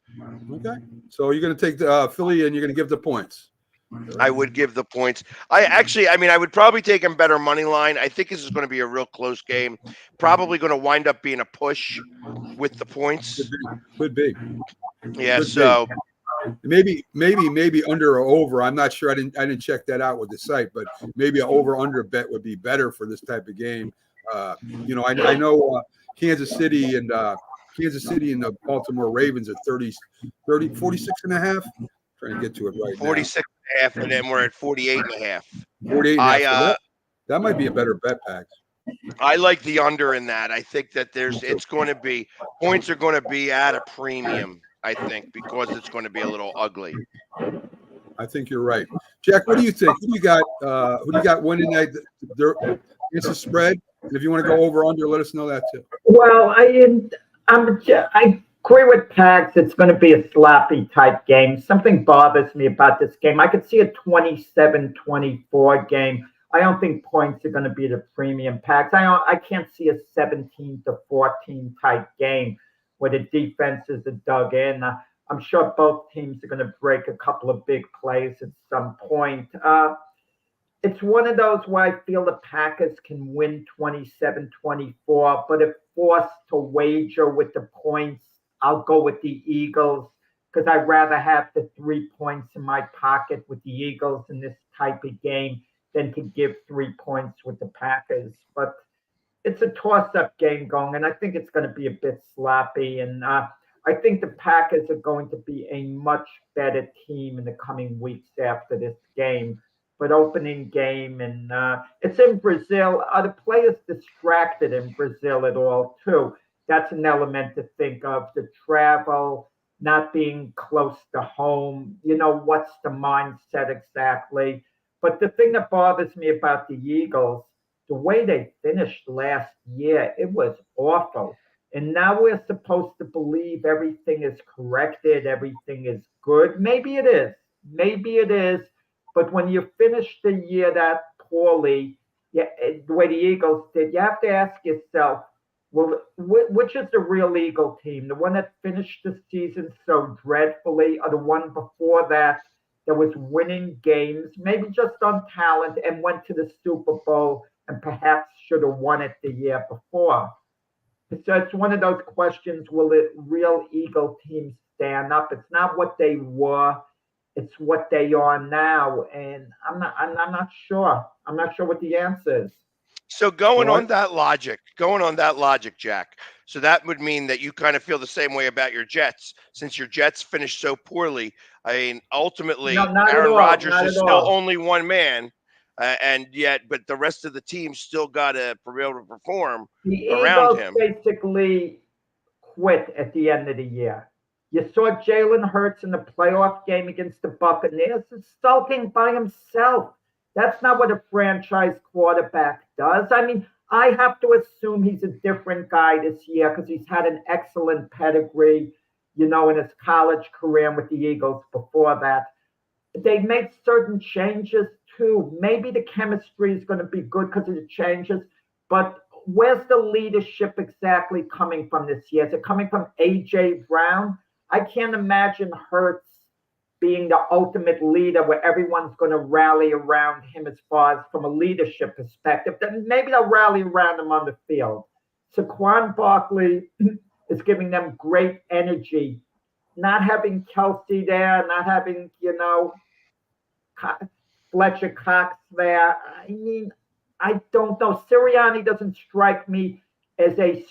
A: Okay. So you're going to take Philly and you're going to give the points.
D: I would give the points. I would probably take him better money line. I think this is going to be a real close game. Probably going to wind up being a push with the points.
A: Could be.
D: Yeah. So
A: maybe under or over. I'm not sure. I didn't check that out with the site, but maybe an over under bet would be better for this type of game. I know Kansas City and the Baltimore Ravens at 46 and a half. Trying to get to it right
D: 46 and a half, and then we're at 48 and a half.
A: now. 48 and a half. So that might be a better bet, Pax.
D: I like the under in that. I think that it's going to be points are going to be at a premium. I think because it's going to be a little ugly.
A: I think you're right, Jack. What do you think? Who do you got winning that? It's a spread. And if you want to go over under, let us know that too.
E: Well, I agree with Pax. It's going to be a sloppy type game. Something bothers me about this game. I could see a 27-24 game. I don't think points are going to be the premium, Pax. I can't see a 17-14 type game where the defenses are dug in. I'm sure both teams are going to break a couple of big plays at some point. It's one of those where I feel the Packers can win 27-24, but if forced to wager with the points, I'll go with the Eagles because I'd rather have the 3 points in my pocket with the Eagles in this type of game than to give 3 points with the Packers. But it's a toss-up game going, and I think it's going to be a bit sloppy. And I think the Packers are going to be a much better team in the coming weeks after this game. But opening game, and it's in Brazil. Are the players distracted in Brazil at all, too? That's an element to think of. The travel, not being close to home. What's the mindset exactly? But the thing that bothers me about the Eagles, the way they finished last year, it was awful. And now we're supposed to believe everything is corrected, everything is good. Maybe it is. But when you finish the year that poorly, the way the Eagles did, you have to ask yourself, well, which is the real Eagle team? The one that finished the season so dreadfully, or the one before that was winning games, maybe just on talent, and went to the Super Bowl and perhaps should have won it the year before? So it's one of those questions, will the real Eagle team stand up? It's not what they were. It's what they are now, and I'm not sure. I'm not sure what the answer is.
D: So going on that logic, Jack. So that would mean that you kind of feel the same way about your Jets, since your Jets finished so poorly. I mean, ultimately, Aaron Rodgers is still only one man, but the rest of the team still got to be able to perform around him.
E: The Eagles basically quit at the end of the year. You saw Jalen Hurts in the playoff game against the Buccaneers sulking by himself. That's not what a franchise quarterback does. I mean, I have to assume he's a different guy this year because he's had an excellent pedigree, in his college career with the Eagles before that. They made certain changes too. Maybe the chemistry is going to be good because of the changes, but where's the leadership exactly coming from this year? Is it coming from A.J. Brown? I can't imagine Hurts being the ultimate leader where everyone's going to rally around him as far as from a leadership perspective. Then maybe they'll rally around him on the field. Saquon Barkley is giving them great energy. Not having Kelsey there, not having, Fletcher Cox there. I mean, I don't know. Sirianni doesn't strike me as a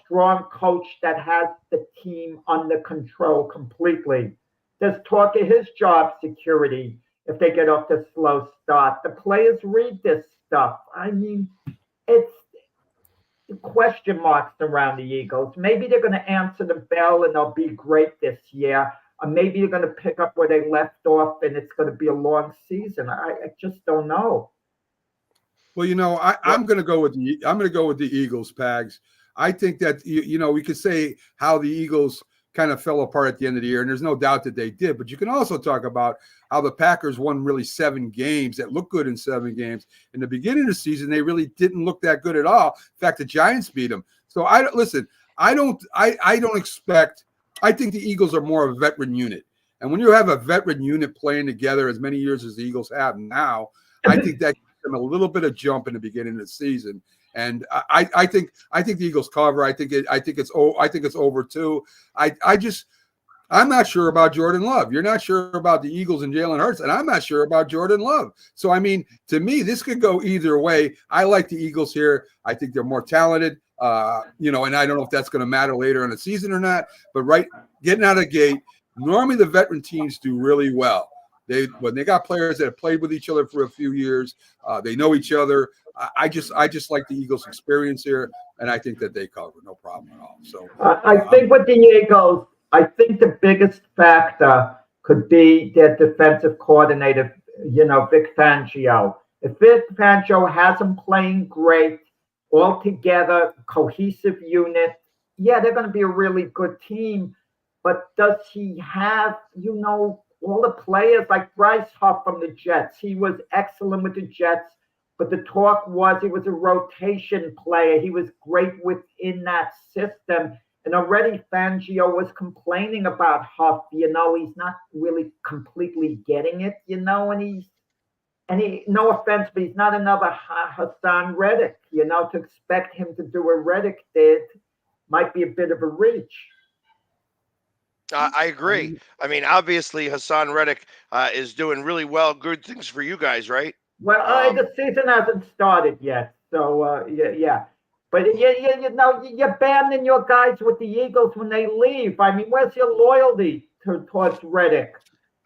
E: strong coach that has the team under control completely. There's talk of his job security if they get off the slow start. The players read this stuff. I mean, it's question marks around the Eagles. Maybe they're going to answer the bell and they'll be great this year. Or maybe they're going to pick up where they left off and it's going to be a long season. I just don't know.
A: Well, I'm going to go with the Eagles, Pags. I think that we could say how the Eagles kind of fell apart at the end of the year, and there's no doubt that they did. But you can also talk about how the Packers won really 7 games that looked good in 7 games. In the beginning of the season, they really didn't look that good at all. In fact, the Giants beat them. So I don't expect. I think the Eagles are more of a veteran unit, and when you have a veteran unit playing together as many years as the Eagles have now, I think that gives them a little bit of jump in the beginning of the season. And I think the Eagles cover. I think it's over too. I'm not sure about Jordan Love. You're not sure about the Eagles and Jalen Hurts, and I'm not sure about Jordan Love. So, I mean, to me, this could go either way. I like the Eagles here. I think they're more talented, and I don't know if that's going to matter later in the season or not. But getting out of the gate, normally the veteran teams do really well. When they got players that have played with each other for a few years, they know each other. I just like the Eagles' experience here, and I think that they cover, no problem at all. So
E: I think with the Eagles, I think the biggest factor could be their defensive coordinator, Vic Fangio. If Vic Fangio has them playing great, all together, cohesive unit, yeah, they're going to be a really good team. But does he have, all the players like Bryce Huff from the Jets? He was excellent with the Jets, but the talk was he was a rotation player. He was great within that system. And already Fangio was complaining about Huff, he's not really completely getting it, and he, no offense, but he's not another Hassan Reddick, to expect him to do what Reddick did might be a bit of a reach.
D: I agree. I mean, obviously Hassan Reddick is doing really well. Good things for you guys, right?
E: Well, the season hasn't started yet, so yeah. But you're abandoning your guys with the Eagles when they leave. I mean, where's your loyalty towards Reddick?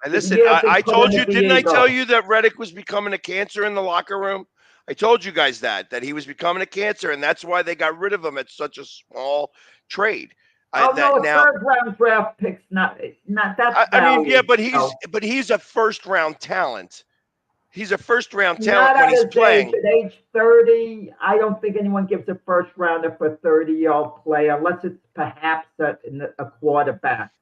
D: And listen, I told you, didn't I tell you that Reddick was becoming a cancer in the locker room? I told you guys that he was becoming a cancer, and that's why they got rid of him at such a small trade.
E: Third-round draft pick's not that.
D: I mean, yeah, but he's a first-round talent. He's a first-round talent when he's playing.
E: At age 30, I don't think anyone gives a first-rounder for a 30-year-old player, unless it's perhaps a quarterback.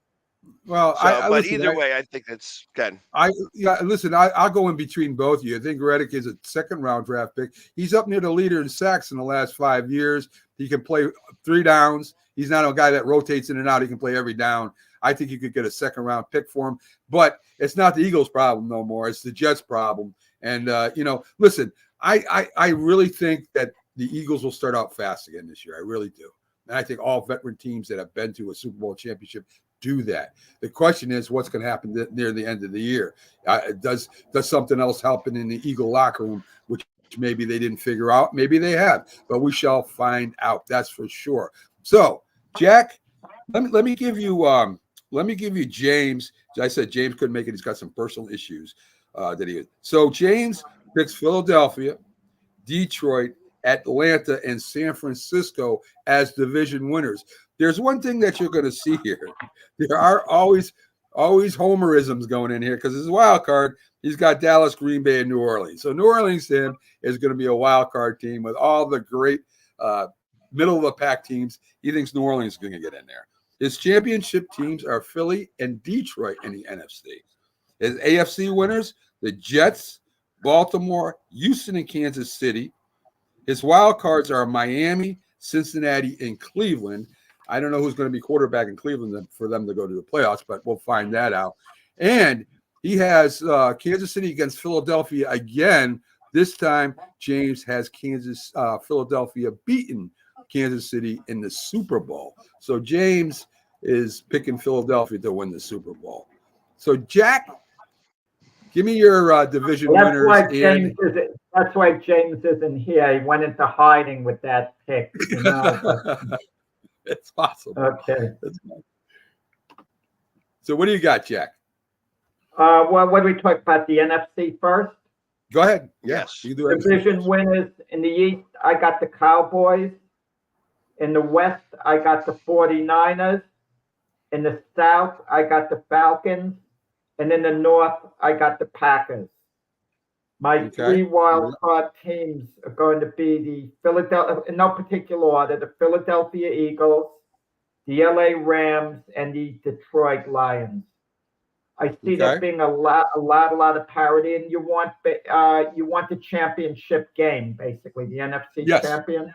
A: Well,
D: but either way, I think that's good.
A: I'll go in between both of you. I think Reddick is a second-round draft pick. He's up near the leader in sacks in the last 5 years. He can play 3 downs. He's not a guy that rotates in and out. He can play every down. I think you could get a second-round pick for him. But it's not the Eagles' problem no more. It's the Jets' problem. And, listen, I really think that the Eagles will start out fast again this year. I really do. And I think all veteran teams that have been to a Super Bowl championship do that. The question is what's going to happen near the end of the year. Does something else happen in the Eagle locker room, which maybe they didn't figure out? Maybe they have. But we shall find out. That's for sure. So, Jack, let me give you James. As I said, James couldn't make it. He's got some personal issues So James picks Philadelphia, Detroit, Atlanta, and San Francisco as division winners. There's one thing that you're going to see here. There are always homerisms going in here because it's a wild card. He's got Dallas, Green Bay, and New Orleans. So New Orleans to him is going to be a wild card team with all the great middle of the pack teams. He thinks New Orleans is going to get in there. His championship teams are Philly and Detroit in the NFC. His AFC winners, the Jets, Baltimore, Houston, and Kansas City. His wild cards are Miami, Cincinnati, and Cleveland. I don't know who's going to be quarterback in Cleveland for them to go to the playoffs, but we'll find that out. And he has Kansas City against Philadelphia again. This time, James has Philadelphia beaten Kansas City in the Super Bowl. So James is picking Philadelphia to win the Super Bowl. So Jack, give me your division winners.
E: That's why James isn't here. He went into hiding with that pick.
A: It's possible.
E: Okay.
A: So what do you got, Jack?
E: Well, what do we talk about? The NFC first?
A: Go ahead.
D: Yes.
A: You do
E: Division winners in the East, I got the Cowboys. In the West, I got the 49ers. In the South, I got the Falcons. And in the North, I got the Packers. My 3 wild card teams are going to be the Philadelphia, in no particular order, the Philadelphia Eagles, the LA Rams, and the Detroit Lions. I see there being a lot of parity, and you want the championship game, basically, the NFC champion.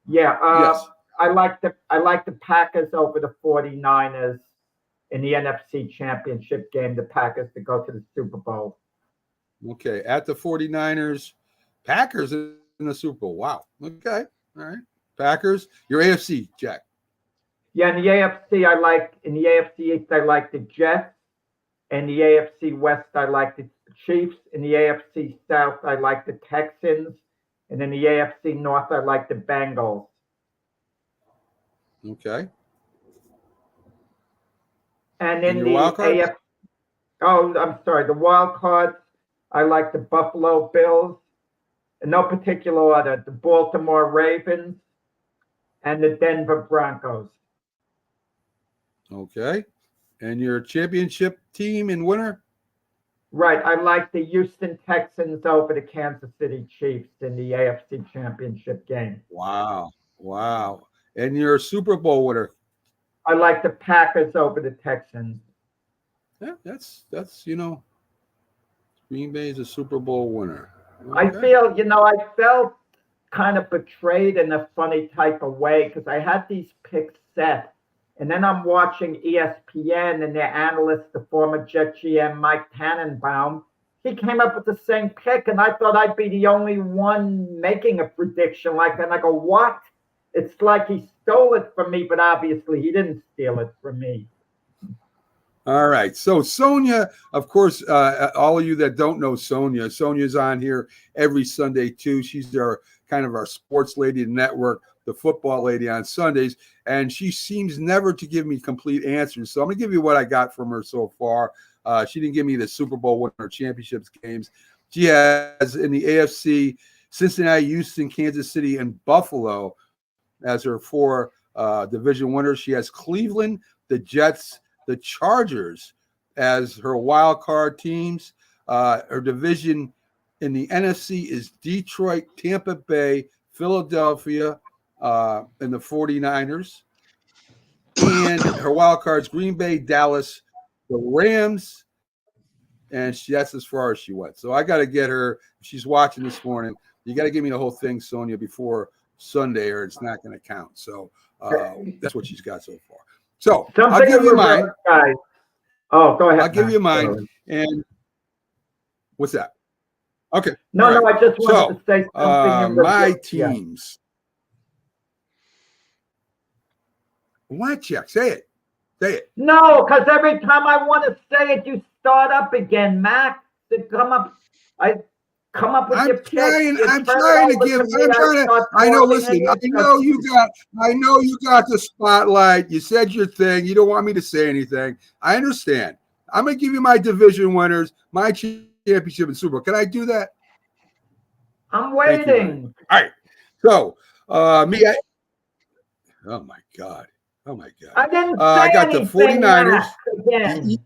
E: Yeah.
A: Yes.
E: I like the Packers over the 49ers in the NFC championship game, the Packers to go to the Super Bowl.
A: Okay, at the 49ers, Packers in the Super Bowl. Wow. Okay. All right. Packers, your AFC, Jack.
E: Yeah, in the AFC, East, I like the Jets. In the AFC West, I like the Chiefs. In the AFC South, I like the Texans. And in the AFC North, I like the Bengals.
A: Okay.
E: And
A: And
E: in
A: your
E: the
A: wild cards?
E: AFC, oh, I'm sorry, the wild cards, I like the Buffalo Bills. In no particular order, the Baltimore Ravens and the Denver Broncos.
A: Okay. And your championship team in winter?
E: Right, I like the Houston Texans over the Kansas City Chiefs in the AFC Championship game.
A: Wow. Wow. And your Super Bowl winner?
E: I like the Packers over the Texans.
A: Yeah, that's Green Bay is a Super Bowl winner.
E: I
A: Okay.
E: I felt kind of betrayed in a funny type of way because I had these picks set. And then I'm watching ESPN and their analyst, the former Jet GM Mike Tannenbaum. He came up with the same pick, and I thought I'd be the only one making a prediction like that. And I go, what? It's like he stole it from me, but obviously he didn't steal it from me.
A: All right. So Sonia, of course, all of you that don't know Sonia's on here every Sunday too. She's our kind of our sports lady network, the football lady on Sundays, and she seems never to give me complete answers. So I'm gonna give you what I got from her so far. She didn't give me the Super Bowl winner championships games. She has in the AFC Cincinnati, Houston, Kansas City, and Buffalo as her 4 division winners. She has Cleveland, the Jets, the Chargers as her wild card teams. Her division in the NFC is Detroit, Tampa Bay, Philadelphia, and the 49ers. And her wild cards, Green Bay, Dallas, the Rams, and that's as far as she went. So I got to get her. She's watching this morning. You got to give me the whole thing, Sonia, before Sunday, or it's not going to count. So that's what she's got so far. So I'll give you mine.
E: Guys. Oh, go ahead.
A: I'll give you mine. And what's that? Okay.
E: No,
A: All right.
E: I just wanted to say something.
A: My teams. What, Jack? Say it. Say it.
E: No, because every time I want to say it, you start up again, Mac. To come up with your picks.
A: I'm trying to give. I know. Listen. I know you got the spotlight. You said your thing. You don't want me to say anything. I understand. I'm gonna give you my division winners, my championship and Super Bowl. Can I do that?
E: I'm waiting.
A: All right. So, oh my God.
E: I didn't say
A: I got
E: anything,
A: the 49ers.
E: Again.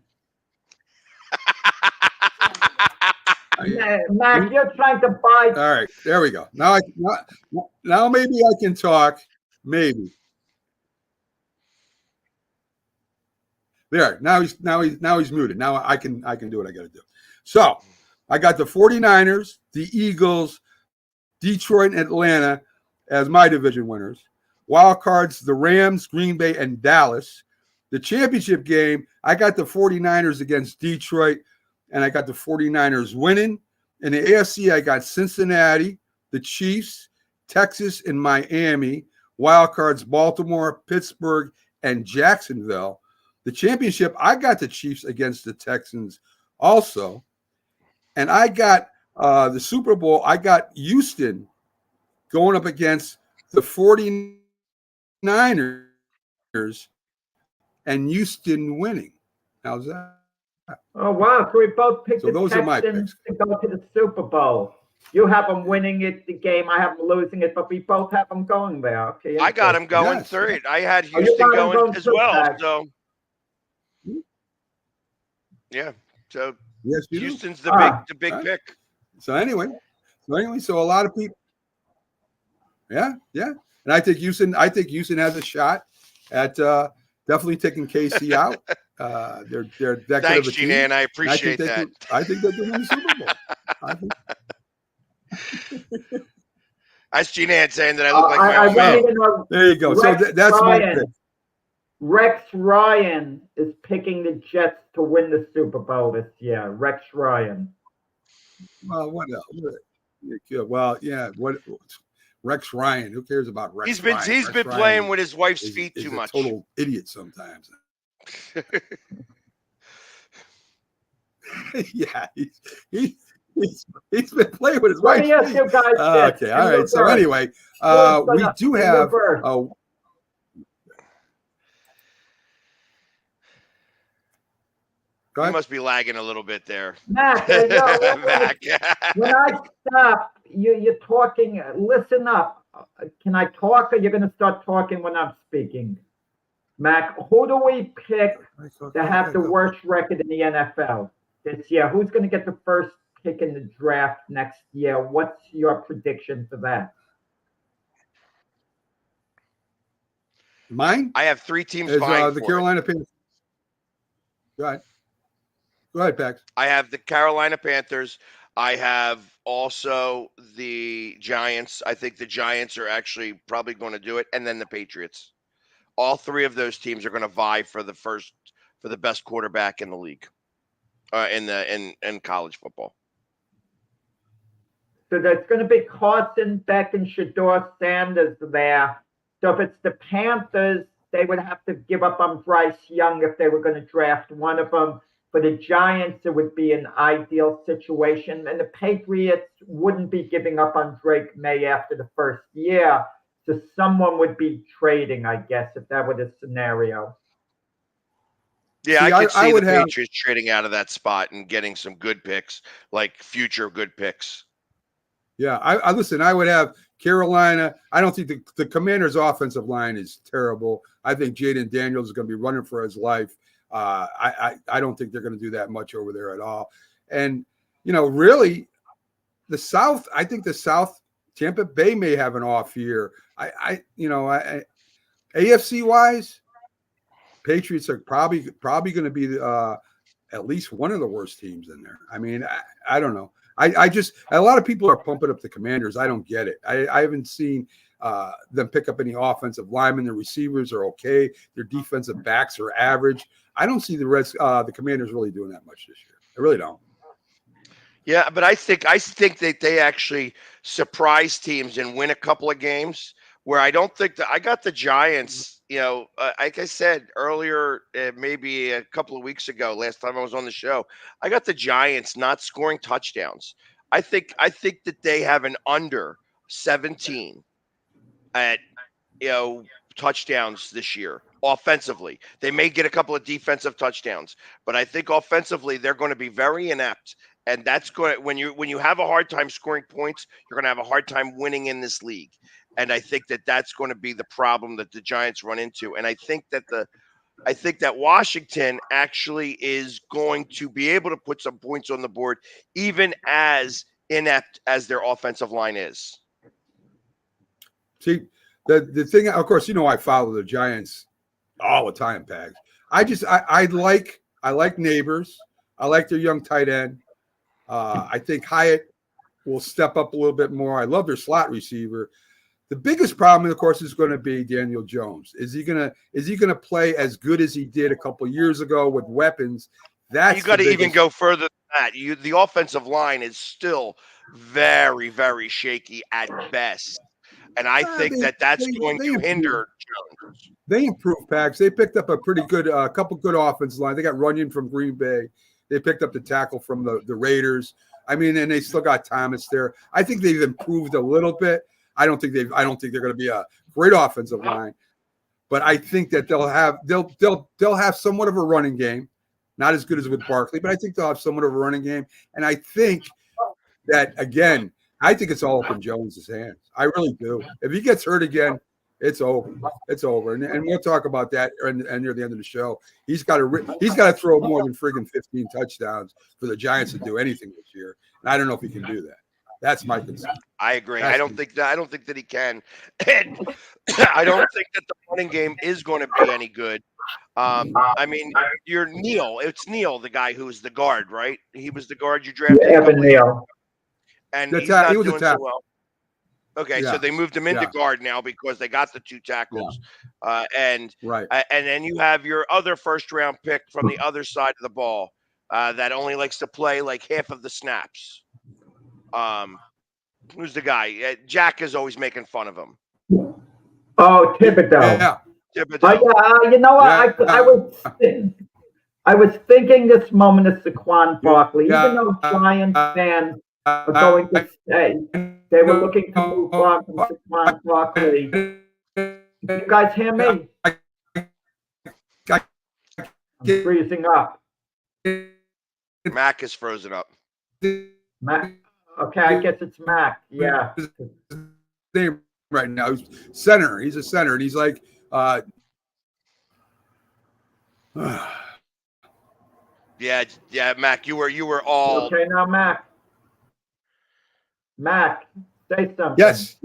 E: Mac, you're trying to buy.
A: All right, there we go. Now maybe I can talk. Maybe. There. Now he's muted. Now I can do what I got to do. So I got the 49ers, the Eagles, Detroit, and Atlanta as my division winners. Wild cards, the Rams, Green Bay, and Dallas. The championship game, I got the 49ers against Detroit, and I got the 49ers winning. In the AFC, I got Cincinnati, the Chiefs, Texas, and Miami. Wild cards, Baltimore, Pittsburgh, and Jacksonville. The championship, I got the Chiefs against the Texans also. And I got the Super Bowl, I got Houston going up against the 49ers and Houston winning. How's that?
E: Oh, wow. So we both picked the
A: those are my
E: Texans
A: picks.
E: to go to the Super Bowl. You have them winning the game. I have them losing it, but we both have them going there. Okay.
D: I got them going
A: Yes.
D: third. I had
E: you
D: Houston
E: got 'em
D: going
E: going
D: as
E: third,
D: well.
E: Mac.
D: So yeah. So
A: Yes, you do.
D: Houston's the big
A: All right.
D: pick.
A: So anyway, so a lot of people. Yeah. And I think Houston has a shot at definitely taking KC out. They're that good
D: Thanks,
A: of a team.
D: Gene, I appreciate that.
A: I think they can win the Super Bowl.
D: That's Gene saying that I look like my
E: I
D: old man.
E: wanted to know,
A: There you go.
E: Rex
A: So that's my
E: Ryan.
A: pick.
E: Rex Ryan is picking the Jets to win the Super Bowl this year. Rex Ryan.
A: Well, what else? Yeah, well, yeah. Rex Ryan. Who cares about Rex
D: He's been
A: Ryan?
D: he's
A: Rex
D: been
A: Ryan
D: playing with his wife's
A: is,
D: feet
A: is
D: too
A: a
D: much.
A: total idiot sometimes. Yeah, he's been playing with his
E: Let
A: wife's
E: me ask
A: feet.
E: you guys this.
A: Okay,
E: in
A: all right. So
E: reverse.
A: anyway,
E: Who's
A: we
E: gonna-
A: do
E: in
A: have.
E: reverse.
A: Go
D: You
A: ahead.
D: must be lagging a little bit there.
E: Mac, yo,
D: Mac.
E: when I stop, you're talking. Listen up. Can I talk, or you're going to start talking when I'm speaking? Mac, who do we pick to have the worst record in the NFL this year? Who's going to get the first pick in the draft next year? What's your prediction for that?
A: Mine
D: I have 3 teams
A: is
D: vying
A: the
D: for it.
A: Carolina Panthers. Go ahead, Pax.
D: I have the Carolina Panthers. I have also the Giants. I think the Giants are actually probably going to do it, and then the Patriots. All 3 of those teams are going to vie for the best quarterback in the league, in college football.
E: So there's going to be Carson, Beck, and Shador Sanders there. So if it's the Panthers, they would have to give up on Bryce Young if they were going to draft one of them. For the Giants, it would be an ideal situation. And the Patriots wouldn't be giving up on Drake May after the first year. So someone would be trading, I guess, if that were the scenario.
D: Yeah,
A: See,
D: I could
A: I
D: see
A: would
D: the
A: have-
D: Patriots trading out of that spot and getting some good picks, like future good picks.
A: Yeah, I listen. I would have Carolina. I don't think the Commanders' offensive line is terrible. I think Jaden Daniels is going to be running for his life. I don't think they're going to do that much over there at all. And really, the South. I think the South, Tampa Bay may have an off year. AFC wise, Patriots are probably going to be at least one of the worst teams in there. I mean, I don't know. I just a lot of people are pumping up the Commanders. I don't get it. I haven't seen them pick up any offensive linemen. The receivers are okay. Their defensive backs are average. I don't see the Commanders really doing that much this year. I really don't.
D: Yeah, but I think that they actually surprise teams and win a couple of games. Where I don't think that I got the Giants. Like I said earlier, maybe a couple of weeks ago, last time I was on the show, I got the Giants not scoring touchdowns. I think that they have an under 17 at touchdowns this year offensively. They may get a couple of defensive touchdowns, but I think offensively they're going to be very inept, and that's going to, when you have a hard time scoring points, you're going to have a hard time winning in this league. And I think that that's going to be the problem that the Giants run into. And I think that Washington actually is going to be able to put some points on the board, even as inept as their offensive line is.
A: See, the thing, of course, I follow the Giants all the time, Pags. I like Neighbors. I like their young tight end. I think Hyatt will step up a little bit more. I love their slot receiver. The biggest problem, of course, is going to be Daniel Jones. Is he gonna play as good as he did a couple years ago with weapons? That's
D: you got to even go further than that. The offensive line is still very, very shaky at best, and I think that's going to hinder Jones.
A: They improved, Pax. They picked up a pretty good, couple good offensive line. They got Runyon from Green Bay. They picked up the tackle from the Raiders. I mean, and they still got Thomas there. I think they've improved a little bit. I don't think they're going to be a great offensive line, but I think that they'll have somewhat of a running game, not as good as with Barkley, but I think they'll have somewhat of a running game. And I think that again, I think it's all up in Jones's hands. I really do. If he gets hurt again, it's over. It's over. And we'll talk about that and near the end of the show. He's got to throw more than friggin' 15 touchdowns for the Giants to do anything this year. And I don't know if he can do that. That's my concern.
D: I agree. I don't think that he can. And I don't think that the running game is going to be any good. I mean, you're Neal. It's Neal, the guy who was the guard, right? He was the guard you drafted.
E: Evan Neal.
D: And he's not doing so
A: tackle.
D: well. Okay,
A: Yeah.
D: so they moved him into
A: Yeah.
D: guard now because they got the 2 tackles. And
A: Right.
D: and then you have your other first-round pick from the other side of the ball that only likes to play like half of the snaps. Who's the guy? Jack is always making fun of him.
E: Oh, Thibodeau.
A: Yeah.
D: Thibodeau.
E: You know what?
A: Yeah.
E: I was thinking this moment of Saquon Barkley,
A: Yeah.
E: even though Giants fans are going to say they were looking to move on from Saquon Barkley. You guys hear me? I'm freezing up.
D: Mac is frozen up.
E: Mac. Okay, I guess it's Mac. Yeah.
A: Name right now. He's center. He's a center, and he's like,
D: yeah, Mac. You were all
E: Okay, now Mac. Mac, say something.
A: yes.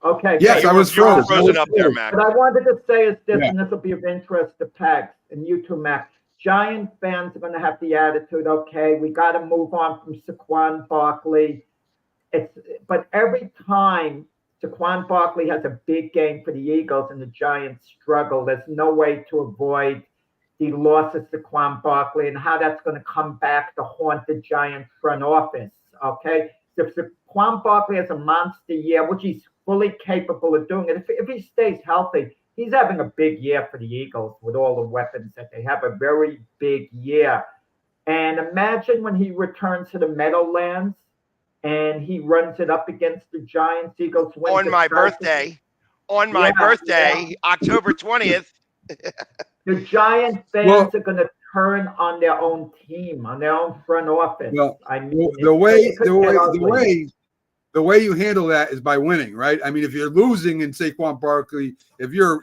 E: Okay.
A: Yes,
E: good.
A: I was
D: you were
A: frozen.
D: frozen up there, Mac.
E: What I wanted to say is this,
A: Yeah.
E: and this will be of interest to Pags and you too, Mac. Giant fans are going to have the attitude, okay, we got to move on from Saquon Barkley. But every time Saquon Barkley has a big game for the Eagles and the Giants struggle, there's no way to avoid the loss of Saquon Barkley and how that's going to come back to haunt the Giants front office, okay? If Saquon Barkley has a monster year, which he's fully capable of doing it, if he stays healthy, he's having a big year for the Eagles with all the weapons that they have, a very big year. And imagine when he returns to the Meadowlands and he runs it up against the Giants. Eagles win
D: On my birthday, October 20th.
E: The Giant fans
A: Well-
E: are going to turn on their own team, on their own front office.
A: Well,
E: I mean,
A: the
E: it could get ugly.
A: way you handle that is by winning, right? I mean, if you're losing in Saquon Barkley, if you're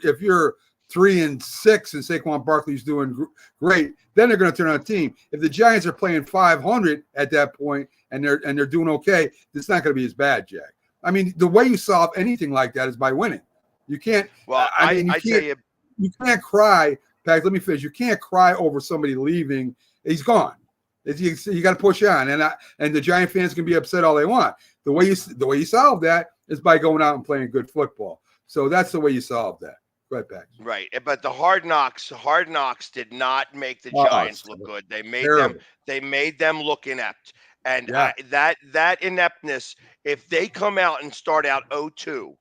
A: 3-6 and Saquon Barkley's doing great, then they're going to turn on the team. If the Giants are playing 500 at that point and they're doing okay, it's not going to be as bad, Jack. I mean, the way you solve anything like that is by winning. You can't.
D: Well,
A: I mean,
D: I tell you,
A: you can't cry. Pat, let me finish. You can't cry over somebody leaving. He's gone. You got to push on, and the Giant fans can be upset all they want. The way you solve that is by going out and playing good football. So that's the way you solve that. Go ahead, Pat.
D: right? But the Hard Knocks did not make the
A: Oh,
D: Giants
A: it's
D: look good. They
A: terrible.
D: made them look inept, and
A: Yeah.
D: that ineptness. If they come out and start out 0-2,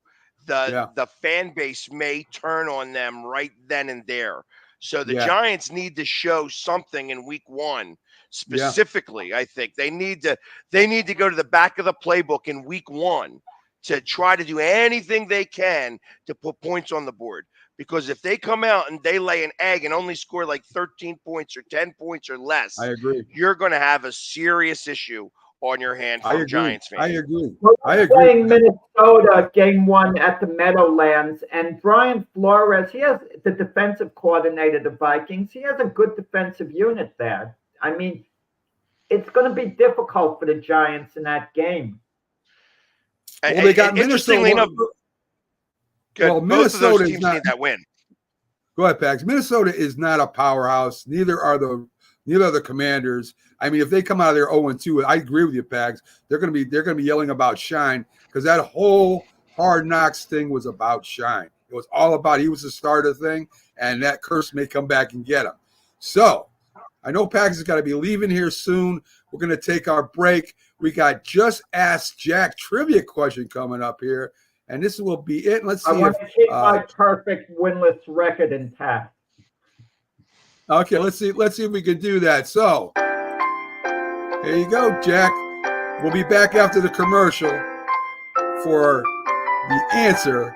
D: the fan base may turn on them right then and there. So the Giants need to show something in week 1 specifically. I think they need to go to the back of the playbook in week 1 to try to do anything they can to put points on the board. Because if they come out and they lay an egg and only score like 13 points or 10 points or less,
A: I agree.
D: you're going to have a serious issue on your hand from Giants fans.
A: I agree.
E: We're playing Minnesota game 1 at the Meadowlands, and Brian Flores, he has the defensive coordinator of the Vikings. He has a good defensive unit there. I mean, it's going to be difficult for the Giants in that game.
A: Well, they got
D: Interestingly
A: Minnesota.
D: enough,
A: Well,
D: both of those
A: Minnesota is
D: teams
A: not-
D: need that win.
A: Go ahead, Pax. Minnesota is not a powerhouse. Neither are the Commanders. I mean, if they come out of there 0-2, I agree with you, Pags. They're gonna be yelling about Shine, because that whole Hard Knocks thing was about Shine. It was all about he was the starter thing, and that curse may come back and get him. So I know Pags has got to be leaving here soon. We're gonna take our break. We got Just Ask Jack trivia question coming up here, and this will be it. Let's see.
E: I want to keep my perfect winless record intact.
A: Okay, let's see if we can do that. So, here you go, Jack. We'll be back after the commercial for the answer.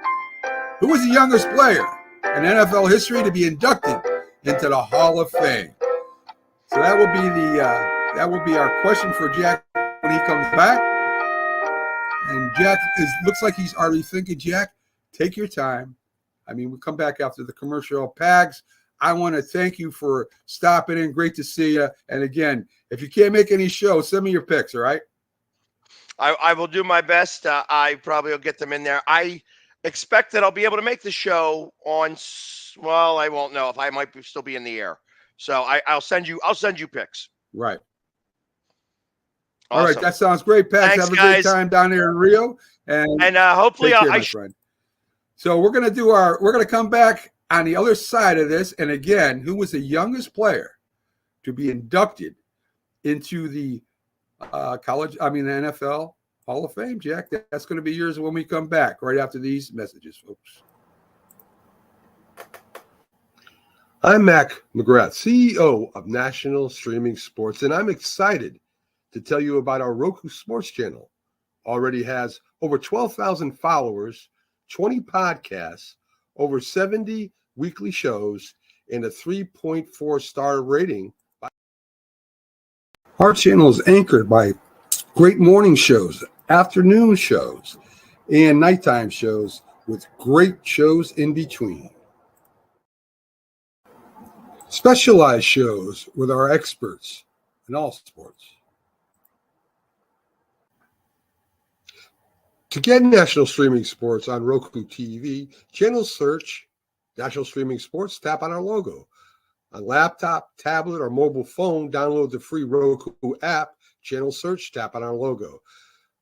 A: Who was the youngest player in NFL history to be inducted into the Hall of Fame? So that will be our question for Jack when he comes back. And Jack looks like he's already thinking. Jack, take your time. I mean, we'll come back after the commercial. Pags, I want to thank you for stopping in. Great to see you. And again, if you can't make any shows, send me your picks, all right?
D: I will do my best. I probably will get them in there. I expect that I'll be able to make the show on. Well, I won't know if I might still be in the air. So I'll send you picks.
A: Right.
D: Awesome.
A: All right, that sounds great, Pags.
D: Thanks,
A: Have a
D: guys.
A: great time down there in Rio. And
D: Hopefully
A: take care,
D: I
A: my friend. So we're gonna come back on the other side of this. And again, who was the youngest player to be inducted into the the NFL Hall of Fame, Jack. That's going to be yours when we come back, right after these messages, folks.
F: I'm Mac McGrath, CEO of National Streaming Sports, and I'm excited to tell you about our Roku Sports channel. Already has over 12,000 followers, 20 podcasts, over 70 weekly shows, and a 3.4-star rating.
A: Our channel is anchored by great morning shows, afternoon shows, and nighttime shows with great shows in between. Specialized shows with our experts in all sports.
F: To get National Streaming Sports on Roku TV, channel search National Streaming Sports, tap on our logo. On laptop, tablet, or mobile phone, download the free Roku app, channel search, tap on our logo.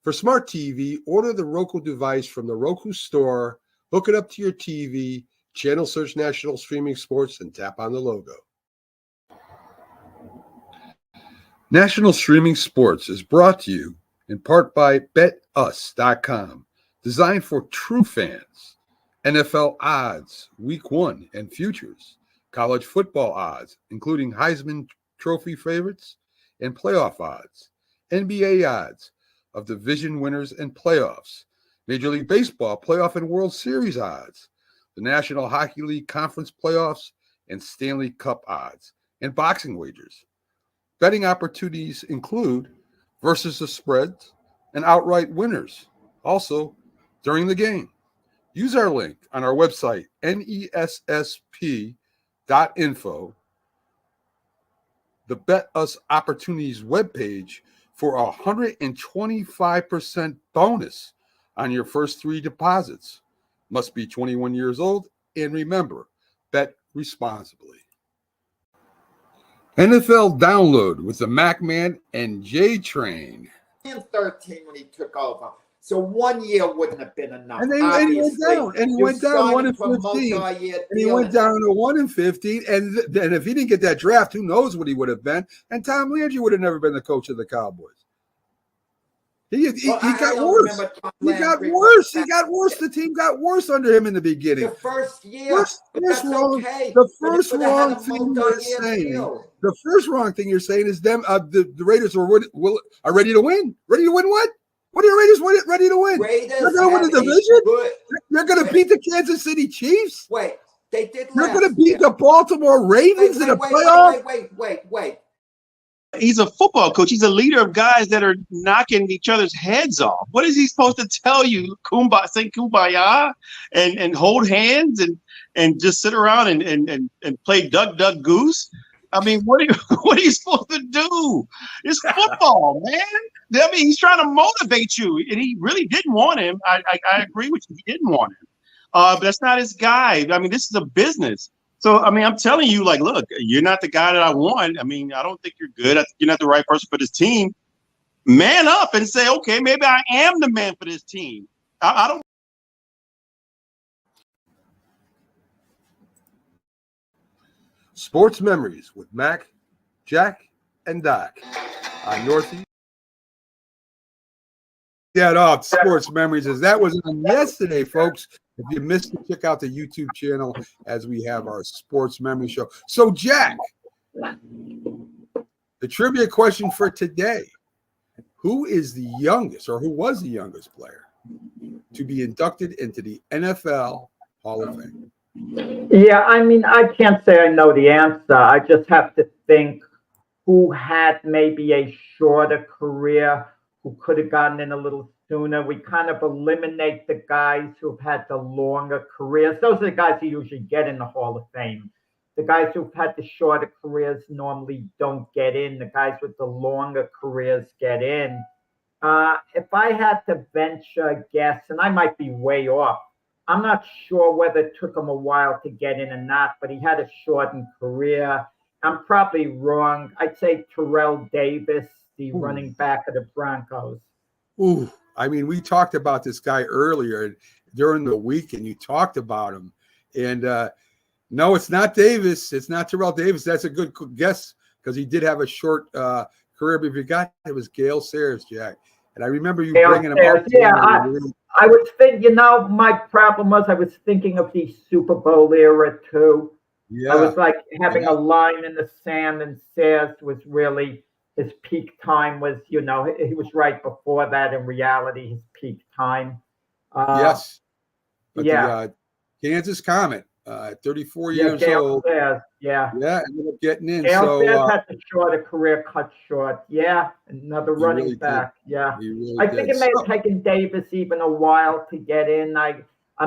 F: For smart TV, order the Roku device from the Roku store, hook it up to your TV, channel search National Streaming Sports, and tap on the logo.
A: National Streaming Sports is brought to you in part by BetUs.com, designed for true fans. NFL odds, Week 1 and futures, college football odds, including Heisman Trophy favorites and playoff odds, NBA odds of division winners and playoffs, Major League Baseball playoff and World Series odds, the National Hockey League Conference playoffs and Stanley Cup odds, and boxing wagers. Betting opportunities include versus the spreads and outright winners, also during the game. Use our link on our website, nessp.info, the Bet Us Opportunities webpage, for a 125% bonus on your first 3 deposits. Must be 21 years old, and remember, bet responsibly. NFL Download with the MacMan and J-Train.
G: In 13 when he took over. So 1 year wouldn't have been enough.
A: And he went down. And he went down 1-15. And he went down to 1-15. And then if he didn't get that draft, who knows what he would have been? And Tom Landry would have never been the coach of the Cowboys. He got worse. He got worse. He got worse. The team got worse under him in the beginning.
G: The first year.
A: The first wrong thing you're saying. The first wrong thing you're saying is them. The Raiders are ready to win. Ready to win what? What are your Raiders ready to win? They're going to win the division. They're going to beat the Kansas City Chiefs.
G: Wait, they did.
A: They're going to beat the Baltimore Ravens in the playoffs.
G: Wait.
H: He's a football coach. He's a leader of guys that are knocking each other's heads off. What is he supposed to tell you? Say kumbaya and hold hands and just sit around and play duck goose? I mean, what are you supposed to do? It's football, man. I mean, he's trying to motivate you, and he really didn't want him. I agree with you. He didn't want him. But that's not his guy. I mean, this is a business. So, I mean, I'm telling you, like, look, you're not the guy that I want. I mean, I don't think you're good. I think you're not the right person for this team. Man up and say, okay, maybe I am the man for this team. I don't.
F: Sports Memories with Mac, Jack, and Doc on Northeast.
A: Get off Sports Memories, as that was on yesterday, folks. If you missed it, check out the YouTube channel as we have our Sports Memory show. So, Jack, the trivia question for today: who is the youngest, or who was the youngest player to be inducted into the NFL Hall of Fame?
E: Yeah, I mean, I can't say I know the answer. I just have to think who had maybe a shorter career, who could have gotten in a little sooner. We kind of eliminate the guys who've had the longer careers. Those are the guys who usually get in the Hall of Fame. The guys who've had the shorter careers normally don't get in. The guys with the longer careers get in. If I had to venture a guess, and I might be way off, I'm not sure whether it took him a while to get in or not, but he had a shortened career. I'm probably wrong. I'd say Terrell Davis, the running back of the Broncos.
A: Ooh, I mean, we talked about this guy earlier during the week, and you talked about him. And no, it's not Davis. It's not Terrell Davis. That's a good guess because he did have a short career. But if you got it was Gale Sayers, Jack. And I remember you
E: Gale
A: bringing him up.
E: Sayers. Yeah, I was thinking, my problem was I was thinking of the Super Bowl era too. I was like having a line in the sand, and Sayers was really, his peak time was, he was right before that. In reality, his peak time.
A: Yes. But
E: yeah.
A: the Kansas Comet, 34
E: Yeah,
A: years
E: Gale
A: old.
E: Sayers. Yeah.
A: Yeah, ended up getting in.
E: Gale Sayers had the shorter career cut short. Yeah, another running
A: really
E: back. Yeah.
A: He really
E: I think
A: did.
E: it may have taken Davis even a while to get in.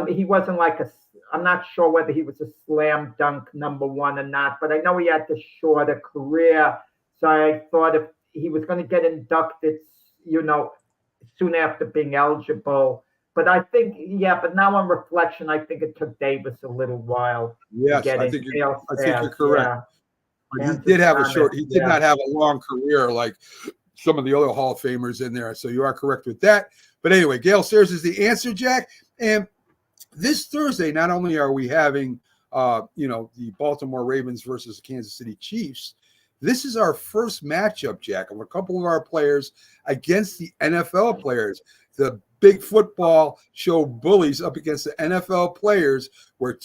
E: He wasn't like I'm not sure whether he was a slam dunk number one or not, but I know he had the shorter career. So I thought if he was going to get inducted, soon after being eligible. But I think, but now on reflection, I think it took Davis a little while.
A: Yes, I think you're correct. But he did have he did not have a long career like some of the other Hall of Famers in there. So you are correct with that. But anyway, Gale Sayers is the answer, Jack. And this Thursday, not only are we having, the Baltimore Ravens versus the Kansas City Chiefs, this is our first matchup, Jack, of a couple of our players against the NFL players. The big football show bullies up against the NFL players, where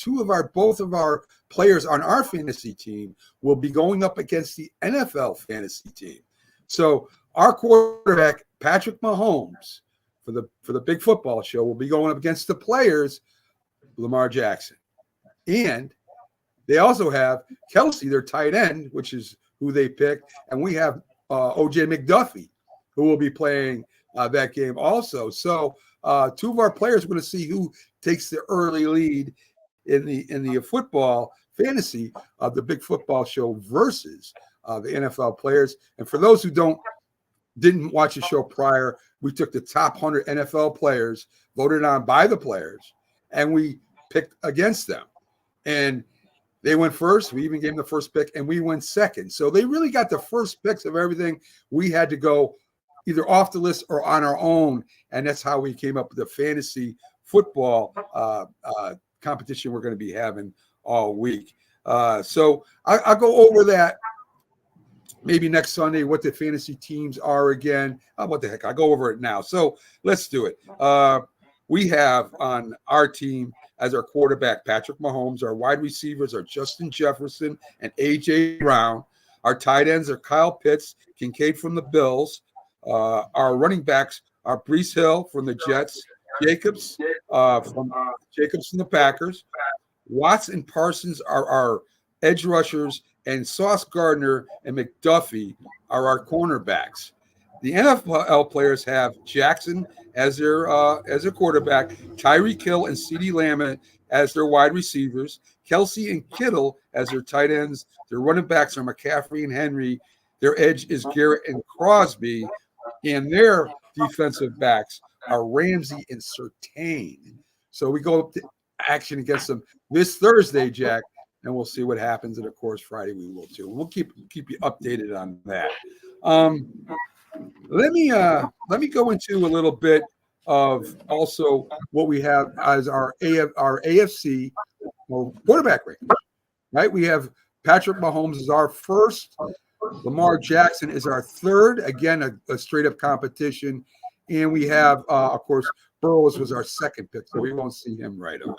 A: both of our players on our fantasy team will be going up against the NFL fantasy team. So our quarterback, Patrick Mahomes, for the big football show, will be going up against the players, Lamar Jackson. And they also have Kelsey, their tight end, which is who they picked. And we have O.J. McDuffie, who will be playing that game also. So two of our players are going to see who takes the early lead in the football fantasy of the big football show versus the NFL players. And for those who didn't watch the show prior, we took the top 100 NFL players voted on by the players, and we picked against them. And they went first. We even gave them the first pick, and we went second. So they really got the first picks of everything. We had to go either off the list or on our own, and that's how we came up with the fantasy football competition we're going to be having all week. So I'll go over that maybe next Sunday, what the fantasy teams are again. What the heck? I'll go over it now. So let's do it. We have on our team as our quarterback, Patrick Mahomes. Our wide receivers are Justin Jefferson and A.J. Brown. Our tight ends are Kyle Pitts, Kincaid from the Bills. Our running backs are Breece Hill from the Jets, Jacobs from the Packers. Watts and Parsons are our edge rushers, and Sauce Gardner and McDuffie are our cornerbacks. The NFL players have Jackson as their quarterback, Tyreek Hill and CeeDee Lamb as their wide receivers, Kelsey and Kittle as their tight ends. Their running backs are McCaffrey and Henry. Their edge is Garrett and Crosby, and their defensive backs are Ramsey and Surtain. So we go up to action against them this Thursday, Jack, and we'll see what happens. And of course, Friday we will too. We'll keep you updated on that. Let me go into a little bit of also what we have as our AFC quarterback ranking. Right, we have Patrick Mahomes is our first. Lamar Jackson is our third. Again, a straight up competition, and we have of course Burrows was our second pick, so we won't see him right away.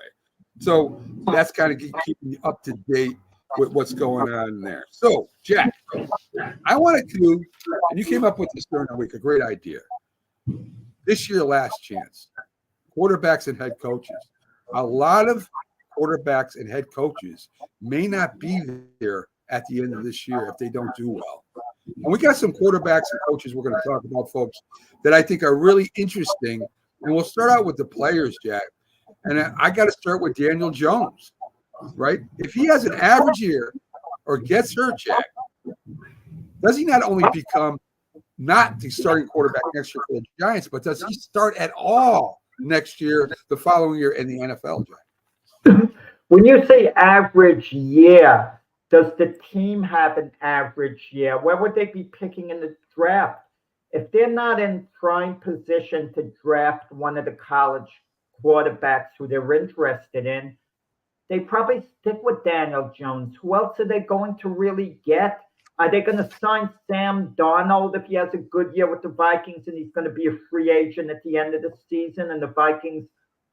A: So that's kind of keeping you up to date with what's going on there. So, Jack, I wanted to, and you came up with this during the week, a great idea. This year, last chance, quarterbacks and head coaches. A lot of quarterbacks and head coaches may not be there at the end of this year if they don't do well. And we got some quarterbacks and coaches we're going to talk about, folks, that I think are really interesting. And we'll start out with the players, Jack. And I got to start with Daniel Jones, right? If he has an average year or gets hurt, Jack, does he not only become not the starting quarterback next year for the Giants, but does he start at all next year, the following year in the NFL, Jack?
E: When you say average year, does the team have an average year? Where would they be picking in the draft? If they're not in prime position to draft one of the college quarterbacks who they're interested in, they probably stick with Daniel Jones. Who else are they going to really get? Are they going to sign Sam Darnold if he has a good year with the Vikings and he's going to be a free agent at the end of the season? And the Vikings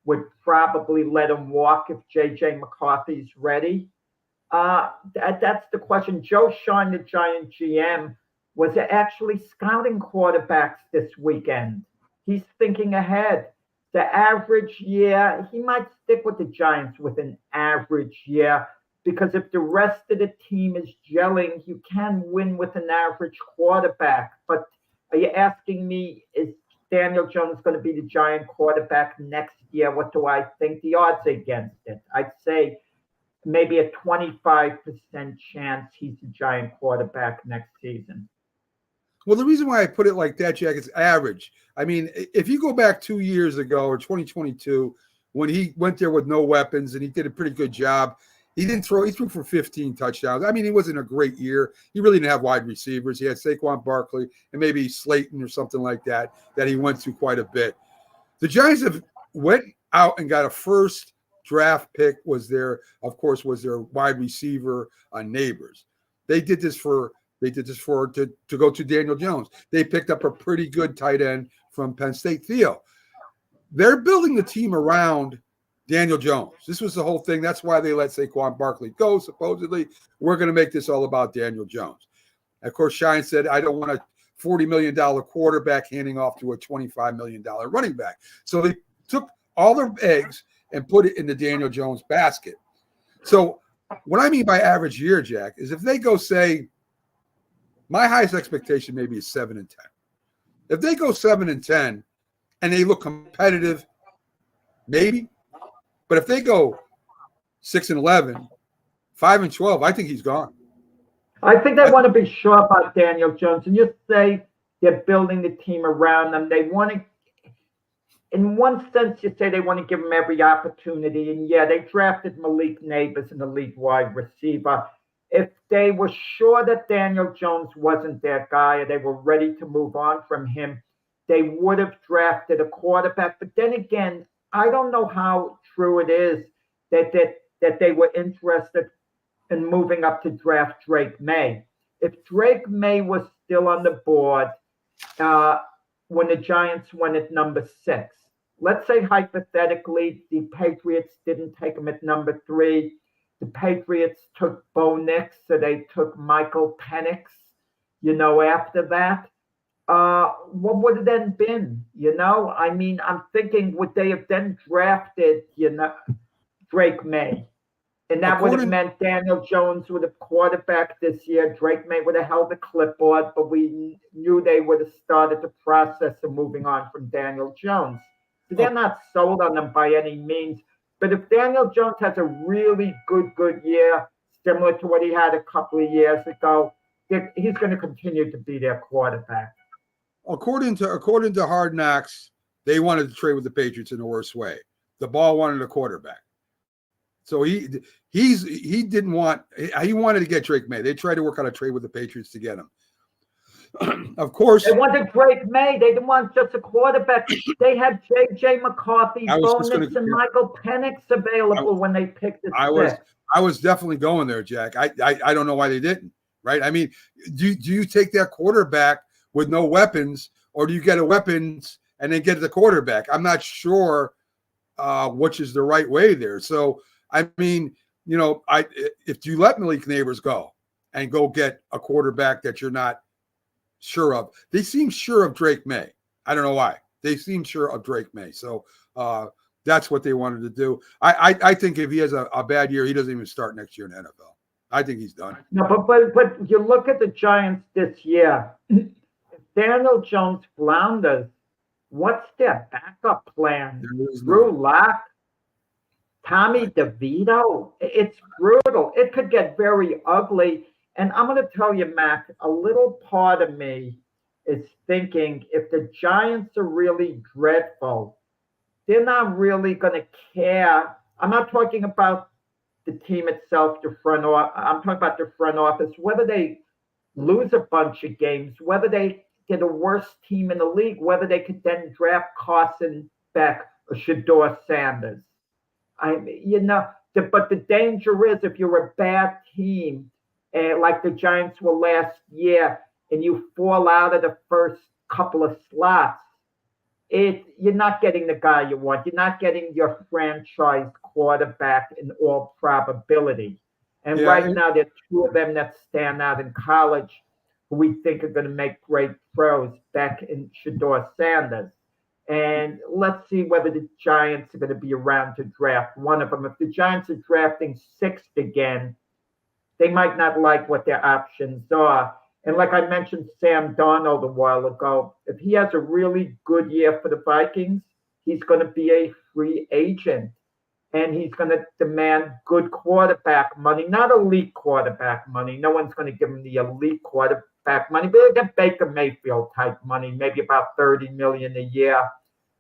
E: would probably let him walk if J.J. McCarthy's ready. That's the question. Joe Shine, the Giant GM, was actually scouting quarterbacks this weekend. He's thinking ahead. The average year, he might stick with the Giants with an average year, because if the rest of the team is gelling, you can win with an average quarterback. But are you asking me, is Daniel Jones going to be the Giant quarterback next year? What do I think? The odds against it, I'd say maybe a 25% chance he's a Giant quarterback next season.
A: Well, the reason why I put it like that, Jack, is average. I mean, if you go back 2 years ago or 2022, when he went there with no weapons and he did a pretty good job, he threw for 15 touchdowns. I mean, he wasn't a great year. He really didn't have wide receivers. He had Saquon Barkley and maybe Slayton or something like that he went through quite a bit. The Giants have went out and got a first draft pick, was their wide receiver Neighbors. They did this to go to Daniel Jones. They picked up a pretty good tight end from Penn State, Theo. They're building the team around Daniel Jones. This was the whole thing. That's why they let Saquon Barkley go, supposedly. We're going to make this all about Daniel Jones. Of course, Shine said, I don't want a $40 million quarterback handing off to a $25 million running back. So they took all their eggs and put it in the Daniel Jones basket. So what I mean by average year, Jack, is if they go, say, my highest expectation maybe is 7-10. If they go 7-10 and they look competitive, maybe. But if they go 6-11, 5-12, I think he's gone.
E: I think they want to be sure about Daniel Jones. And you say they're building the team around them. They want to, in one sense, you say they want to give him every opportunity. And yeah, they drafted Malik Neighbors, an elite wide receiver. If they were sure that Daniel Jones wasn't their guy, or they were ready to move on from him, they would have drafted a quarterback. But then again, I don't know how true it is that they were interested in moving up to draft Drake May. If Drake May was still on the board when the Giants went at number 6, let's say hypothetically the Patriots didn't take him at number 3. The Patriots took Bo Nix, so they took Michael Penix, after that. What would it then been? I mean, I'm thinking, would they have then drafted, Drake May? And that would have meant Daniel Jones would have quarterback this year. Drake May would have held the clipboard, but we knew they would have started the process of moving on from Daniel Jones. So they're not sold on them by any means. But if Daniel Jones has a really good year, similar to what he had a couple of years ago, he's going to continue to be their quarterback.
A: According to Hard Knocks, they wanted to trade with the Patriots in the worst way. The ball wanted a quarterback. So he wanted to get Drake May. They tried to work out a trade with the Patriots to get him. Of course,
E: they wanted Drake May. They didn't want just a quarterback. They had J.J. McCarthy, Bo Nix, and Michael Penix available when they picked it.
A: I was definitely going there, Jack. I don't know why they didn't. Right? I mean, do you take that quarterback with no weapons, or do you get a weapons and then get the quarterback? I'm not sure which is the right way there. So I mean, if you let Malik Neighbors go and go get a quarterback that you're not sure of, they seem sure of Drake May. I don't know why. They seem sure of Drake May. So that's what they wanted to do. I think if he has a bad year, he doesn't even start next year in the NFL. I think he's done.
E: No, but you look at the Giants this year. If Daniel Jones flounders, what's their backup plan? Drew Lock, Tommy DeVito. It's brutal. It could get very ugly. And I'm going to tell you, Mac, a little part of me is thinking if the Giants are really dreadful, they're not really going to care. I'm not talking about the team itself, the front office. I'm talking about the front office, whether they lose a bunch of games, whether they get a worse team in the league, whether they could then draft Carson Beck or Shedeur Sanders. But the danger is if you're a bad team like the Giants were last year, and you fall out of the first couple of slots, you're not getting the guy you want. You're not getting your franchise quarterback in all probability. And
A: Yeah,
E: right
A: and-
E: now, there are two of them that stand out in college who we think are going to make great throws, Beck and Shedeur Sanders. And let's see whether the Giants are going to be around to draft one of them. If the Giants are drafting sixth again, they might not like what their options are. And like I mentioned, Sam Darnold a while ago, if he has a really good year for the Vikings, he's going to be a free agent. And he's going to demand good quarterback money, not elite quarterback money. No one's going to give him the elite quarterback money, but he'll get Baker Mayfield type money, maybe about $30 million a year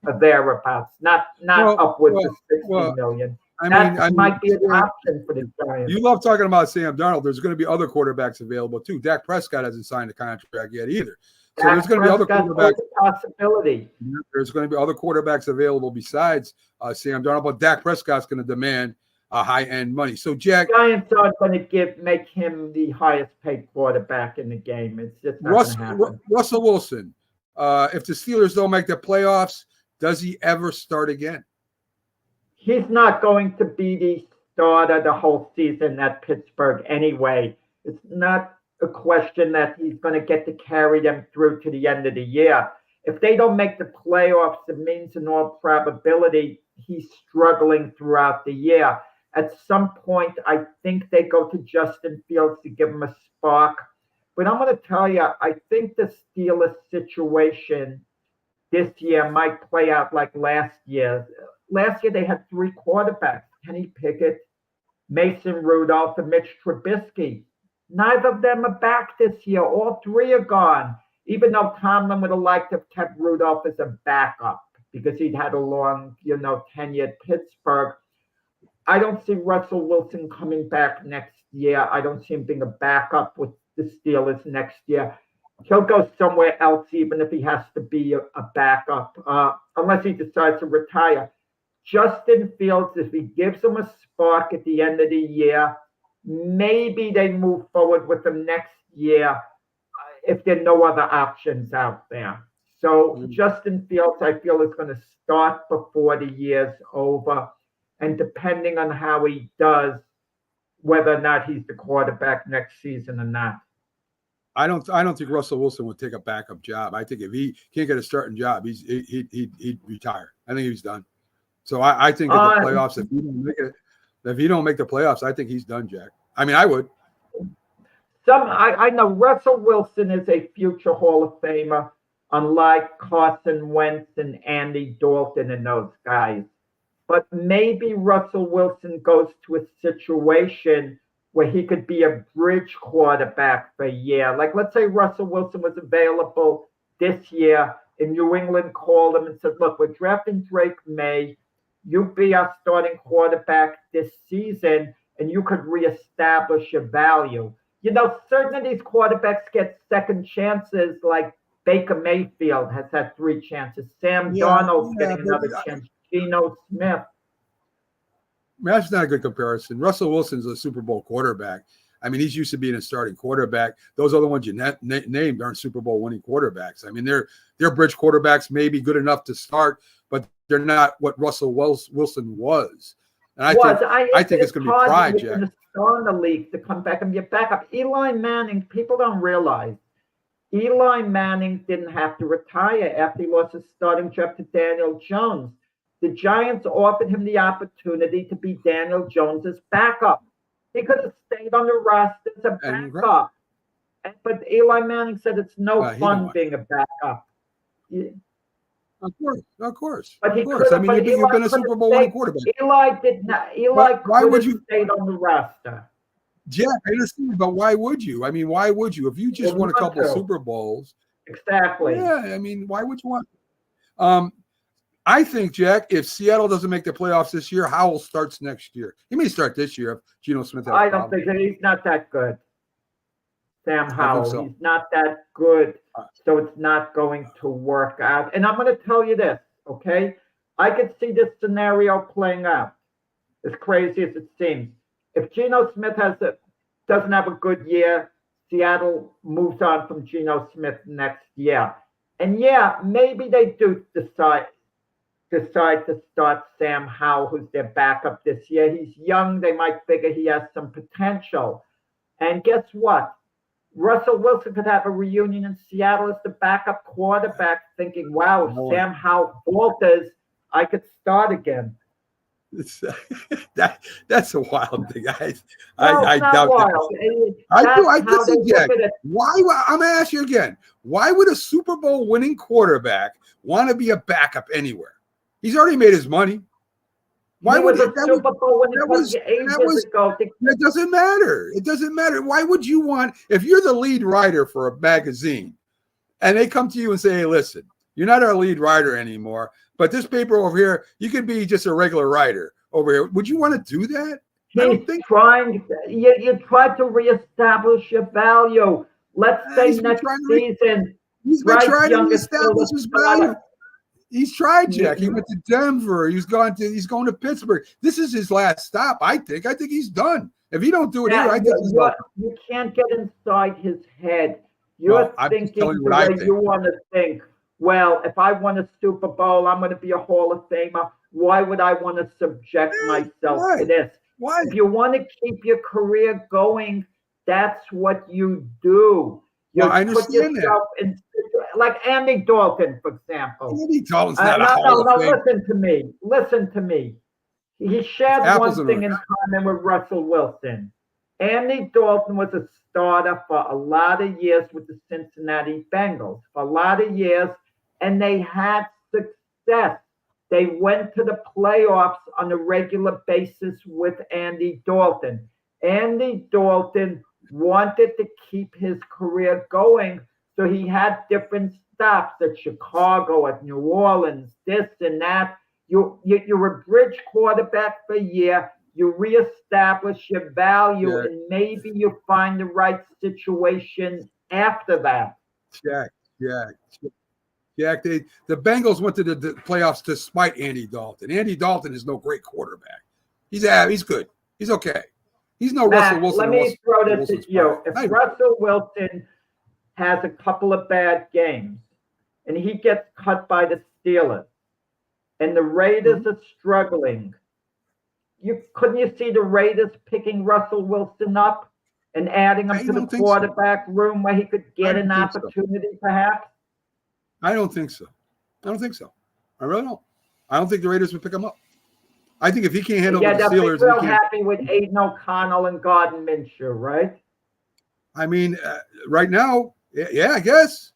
E: or thereabouts, not
A: Well,
E: upwards
A: well,
E: of $60
A: well,
E: million.
A: I
E: That
A: mean,
E: might be an
A: yeah,
E: option for the Giants.
A: you love talking about Sam Darnold. There's going to be other quarterbacks available too. Dak Prescott hasn't signed a contract yet either. So there's going to be other quarterbacks.
E: Possibility.
A: There's going to be other quarterbacks available besides Sam Darnold, but Dak Prescott's going to demand high-end money. So, Jack,
E: Giants aren't going to make him the highest paid quarterback in the game. It's just not going to happen.
A: Russell Wilson, if the Steelers don't make the playoffs, does he ever start again?
E: He's not going to be the starter the whole season at Pittsburgh anyway. It's not a question that he's going to get to carry them through to the end of the year. If they don't make the playoffs, it means in all probability he's struggling throughout the year. At some point, I think they go to Justin Fields to give him a spark. But I'm going to tell you, I think the Steelers situation this year might play out like last year. Last year, they had three quarterbacks, Kenny Pickett, Mason Rudolph, and Mitch Trubisky. Neither of them are back this year. All three are gone, even though Tomlin would have liked to have kept Rudolph as a backup because he'd had a long, tenure at Pittsburgh. I don't see Russell Wilson coming back next year. I don't see him being a backup with the Steelers next year. He'll go somewhere else, even if he has to be a backup, unless he decides to retire. Justin Fields, if he gives him a spark at the end of the year, maybe they move forward with him next year if there are no other options out there. So Justin Fields, I feel, is going to start before the year's over. And depending on how he does, whether or not he's the quarterback next season or not.
A: I don't think Russell Wilson would take a backup job. I think if he can't get a starting job, he'd retire. I think he's done. So I think at the playoffs, if he don't make the playoffs, I think he's done, Jack. I mean, I would.
E: I know Russell Wilson is a future Hall of Famer, unlike Carson Wentz and Andy Dalton and those guys. But maybe Russell Wilson goes to a situation where he could be a bridge quarterback for a year. Like, let's say Russell Wilson was available this year and New England called him and said, look, we're drafting Drake May. You be our starting quarterback this season, and you could reestablish your value. Certain of these quarterbacks get second chances, like Baker Mayfield has had 3 chances. Sam Darnold's getting another chance. Geno Smith.
A: That's not a good comparison. Russell Wilson's a Super Bowl quarterback. I mean, he's used to being a starting quarterback. Those other ones you named aren't Super Bowl winning quarterbacks. I mean, they're bridge quarterbacks, maybe good enough to start, but they're not what Russell Wilson was. And I think it's going to be pride, Jack.
E: To start in the league to come back and get back up. Eli Manning, people don't realize, Eli Manning didn't have to retire after he lost his starting job to Daniel Jones. The Giants offered him the opportunity to be Daniel Jones's backup. He could have stayed on the roster as a backup. But Eli Manning said it's no fun being a backup.
A: Of course.
E: But
A: I mean, you've been a Super Bowl winning quarterback.
E: Eli did not. Eli
A: why would you
E: stayed on the roster?
A: Yeah, I understand, but why would you? I mean, why would you? If you just won a couple of Super Bowls.
E: Exactly.
A: Yeah, I mean, why would you want? I think, Jack, if Seattle doesn't make the playoffs this year, Howell starts next year. He may start this year if Geno Smith has
E: I don't think he's not that good. Sam Howell. So. He's not that good, so it's not going to work out. And I'm going to tell you this, okay? I could see this scenario playing out, as crazy as it seems. If Geno Smith has doesn't have a good year. Seattle moves on from Geno Smith next year. And yeah, maybe they do decide to start Sam Howell, who's their backup this year. He's young. They might figure he has some potential. And guess what? Russell Wilson could have a reunion in Seattle as the backup quarterback, thinking, wow, if Sam Howell falters, I could start again.
A: It's, that's a wild thing. I
E: It's not
A: doubt
E: wild.
A: that. Why? I'm going to ask you again. Why would a Super Bowl winning quarterback want to be a backup anywhere? He's already made his money. Why would
E: a Super Bowl winning ages ago?
A: That doesn't matter. It doesn't matter. Why would you want, if you're the lead writer for a magazine and they come to you and say, hey, listen, you're not our lead writer anymore, but this paper over here, you could be just a regular writer over here. Would you want to do that?
E: You tried to reestablish your value. Let's say next season.
A: He's been trying to establish his value. He's tried, Jack. He went to Denver. He's going to Pittsburgh. This is his last stop, I think. I think he's done. If he don't do it here, I think he's done.
E: You can't get inside his head. You're thinking the way you want to think. Well, if I won a Super Bowl, I'm going to be a Hall of Famer. Why would I want to subject myself to this?
A: Why?
E: If you want to keep your career going, that's what you do. You
A: I understand that.
E: Like Andy Dalton, for example.
A: Andy Dalton's not a Hall of Fame.
E: Listen to me. He shared one thing in common with Russell Wilson. Andy Dalton was a starter for a lot of years with the Cincinnati Bengals, for a lot of years, and they had success. They went to the playoffs on a regular basis with Andy Dalton. Andy Dalton wanted to keep his career going, so he had different stops at Chicago, at New Orleans, this and that. You're a bridge quarterback for a year. You reestablish your value, and maybe you find the right situation after that.
A: Jack, the Bengals went to the playoffs to spite Andy Dalton. Andy Dalton is no great quarterback. He's good. He's okay. He's no Russell Wilson.
E: Let me throw this at you. If Russell Wilson has a couple of bad games and he gets cut by the Steelers and the Raiders are struggling, couldn't you see the Raiders picking Russell Wilson up and adding him to the quarterback room where he could get an opportunity perhaps?
A: I don't think so. I really don't. I don't think the Raiders would pick him up. I think if he can't handle the Steelers,
E: they're real happy with Aiden O'Connell and Gardner Minshew, right?
A: I mean, right now, yeah, I guess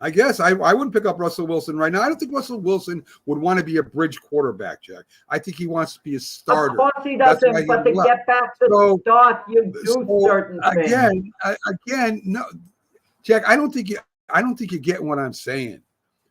A: I wouldn't pick up Russell Wilson right now. I don't think Russell Wilson would want to be a bridge quarterback, Jack. I think he wants to be a starter.
E: Of course he doesn't, but to get back to the start, you do certain things.
A: Again, no, Jack, I don't think you get what I'm saying.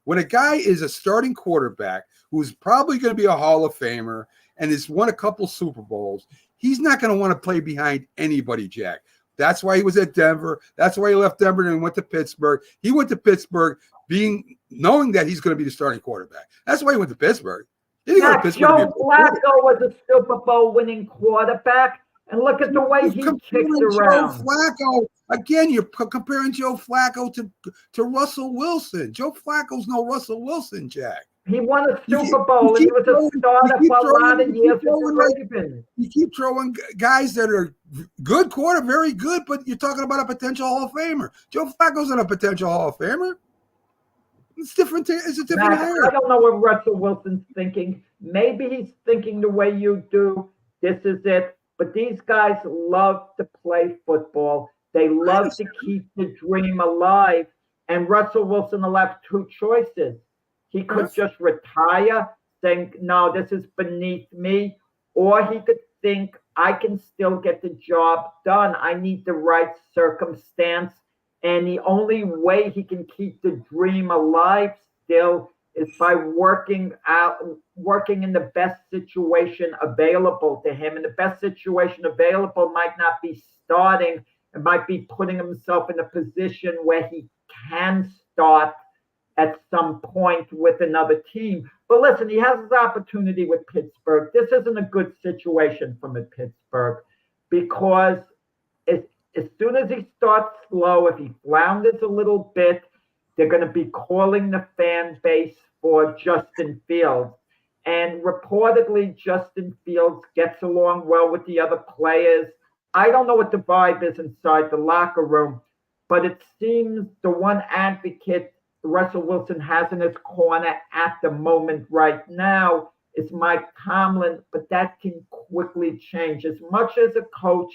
A: When a guy is a starting quarterback who's probably going to be a Hall of Famer and has won a couple Super Bowls, he's not going to want to play behind anybody, Jack. That's why he was at Denver. That's why he left Denver and went to Pittsburgh. He went to Pittsburgh knowing that he's going to be the starting quarterback. That's why he went to Pittsburgh. He didn't go to Pittsburgh.
E: Joe Flacco was a Super Bowl winning quarterback, and look at the way he kicked around.
A: Joe Flacco, again, you're comparing Joe Flacco to Russell Wilson. Joe Flacco's no Russell Wilson, Jack.
E: He won a Super Bowl, and he was a starter for a lot of years with the Ravens.
A: You keep throwing guys that are good very good, but you're talking about a potential Hall of Famer. Joe Flacco's not a potential Hall of Famer. It's different. It's a different era.
E: I don't know what Russell Wilson's thinking. Maybe he's thinking the way you do. This is it. But these guys love to play football. They love to keep the dream alive. And Russell Wilson will have two choices. He could just retire, saying, no, this is beneath me. Or he could think, I can still get the job done. I need the right circumstance. And the only way he can keep the dream alive still is by working in the best situation available to him. And the best situation available might not be starting. It might be putting himself in a position where he can start at some point with another team. But listen, he has his opportunity with Pittsburgh. This isn't a good situation from Pittsburgh because as soon as he starts slow, if he flounders a little bit, they're going to be calling the fan base for Justin Fields. And reportedly, Justin Fields gets along well with the other players. I don't know what the vibe is inside the locker room, but it seems the one advocate Russell Wilson has in his corner at the moment right now is Mike Tomlin, but that can quickly change. As much as a coach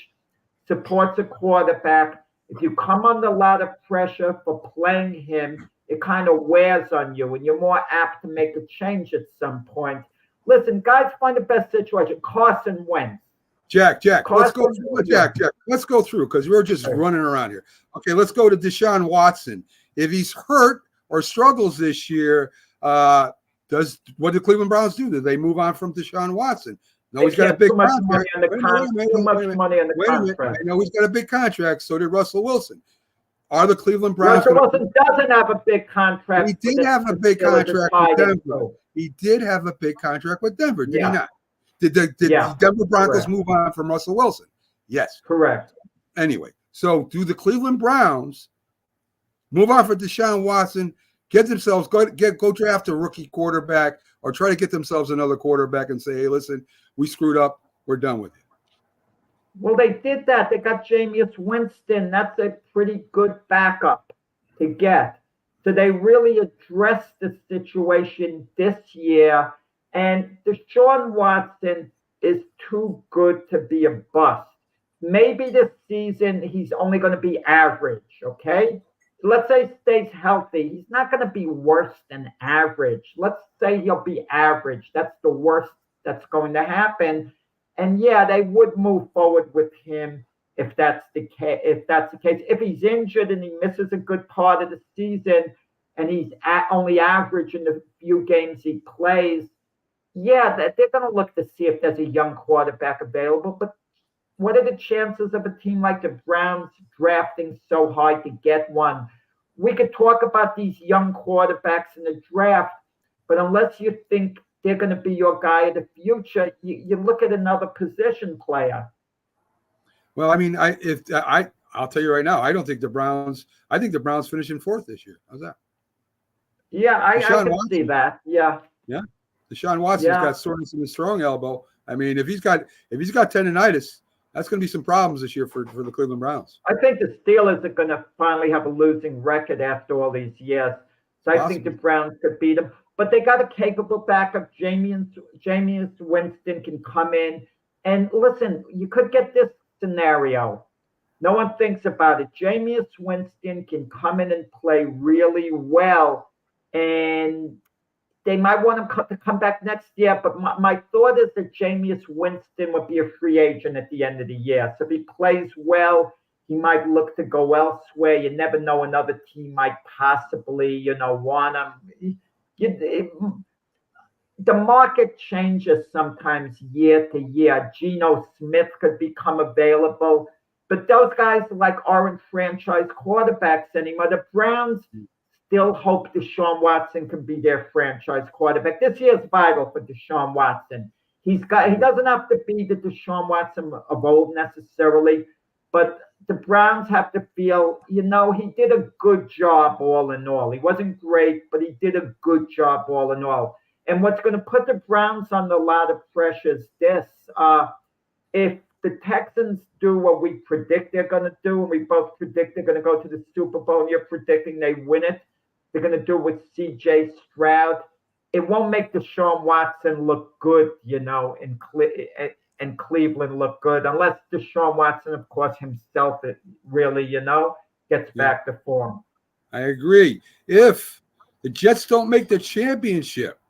E: supports a quarterback, if you come under a lot of pressure for playing him, it kind of wears on you and you're more apt to make a change at some point. Listen, guys, find the best situation. Carson Wentz.
A: Jack, let's go
E: Carson,
A: through. Jack, let's go through because we're just running around here. Okay, let's go to Deshaun Watson. If he's hurt or struggles this year, what do Cleveland Browns do? Do they move on from Deshaun Watson? No, he's got a big contract.
E: Too much money on the contract.
A: I know he's got a big contract. So did Russell Wilson. Are the Cleveland Browns?
E: Russell Wilson doesn't have a big contract.
A: He did have a big contract with Denver. He did have a big contract with Denver, did he not? Did the Denver Broncos move on from Russell Wilson? Yes.
E: Correct.
A: Anyway, so do the Cleveland Browns move on for Deshaun Watson, get themselves go draft a rookie quarterback, or try to get themselves another quarterback and say, hey, listen, we screwed up, we're done with it?
E: Well, they did that. They got Jameis Winston. That's a pretty good backup to get. So they really addressed the situation this year. And Deshaun Watson is too good to be a bust. Maybe this season he's only going to be average, okay? Let's say he stays healthy. He's not going to be worse than average. Let's say he'll be average. That's the worst that's going to happen. And yeah, they would move forward with him if that's the case. If he's injured and he misses a good part of the season and he's only average in the few games he plays, yeah, they're going to look to see if there's a young quarterback available. But what are the chances of a team like the Browns drafting so high to get one? We could talk about these young quarterbacks in the draft, but unless you think they're going to be your guy of the future, you look at another position player.
A: Well, I mean, I'll tell you right now, I think the Browns finishing fourth this year. How's that?
E: Yeah, I can see that. Yeah.
A: Yeah. Deshaun Watson's got soreness in his strong elbow. I mean, if he's got tendonitis, that's going to be some problems this year for the Cleveland Browns.
E: I think the Steelers are going to finally have a losing record after all these years. So I think the Browns could beat them. But they got a capable backup. Jameis Winston can come in. And listen, you could get this scenario. No one thinks about it. Jameis Winston can come in and play really well. And they might want him to come back next year. But my thought is that Jameis Winston would be a free agent at the end of the year. So if he plays well, he might look to go elsewhere. You never know, another team might possibly, want him. The market changes sometimes year to year. Geno Smith could become available, but those guys aren't franchise quarterbacks anymore. The Browns still hope Deshaun Watson can be their franchise quarterback. This year is vital for Deshaun Watson. He doesn't have to be the Deshaun Watson of old necessarily, but the Browns have to feel, he did a good job all in all. He wasn't great, but he did a good job all in all. And what's going to put the Browns under a lot of pressure is this. If the Texans do what we predict they're going to do, and we both predict they're going to go to the Super Bowl, and you're predicting they win it, they're going to do it with C.J. Stroud. It won't make Deshaun Watson look good, and Cleveland look good, unless Deshaun Watson, of course, himself, it really, gets back to form.
A: I agree. If the Jets don't make the championship,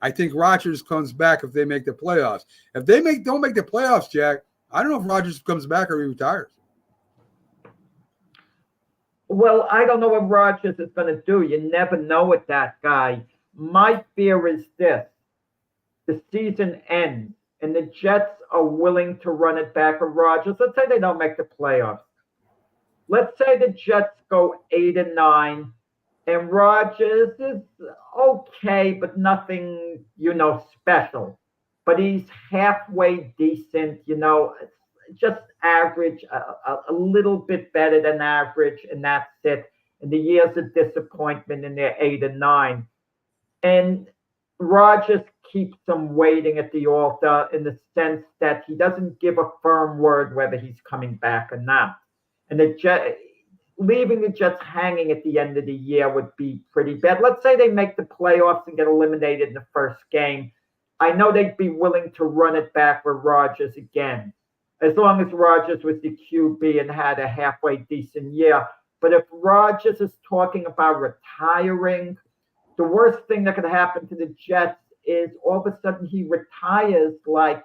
A: I think Rodgers comes back if they make the playoffs. If they don't make the playoffs, Jack, I don't know if Rodgers comes back or he retires.
E: Well, I don't know what Rodgers is going to do. You never know with that guy. My fear is this. The season ends, and the Jets are willing to run it back with Rodgers. Let's say they don't make the playoffs. Let's say the Jets go 8-9, and Rodgers is okay, but nothing, special. But he's halfway decent, just average, a little bit better than average, and that's it. And the years of disappointment in their 8 and 9. And Rogers keeps them waiting at the altar in the sense that he doesn't give a firm word whether he's coming back or not. And leaving the Jets hanging at the end of the year would be pretty bad. Let's say they make the playoffs and get eliminated in the first game. I know they'd be willing to run it back with Rodgers again, as long as Rodgers was the QB and had a halfway decent year. But if Rodgers is talking about retiring, the worst thing that could happen to the Jets is all of a sudden he retires like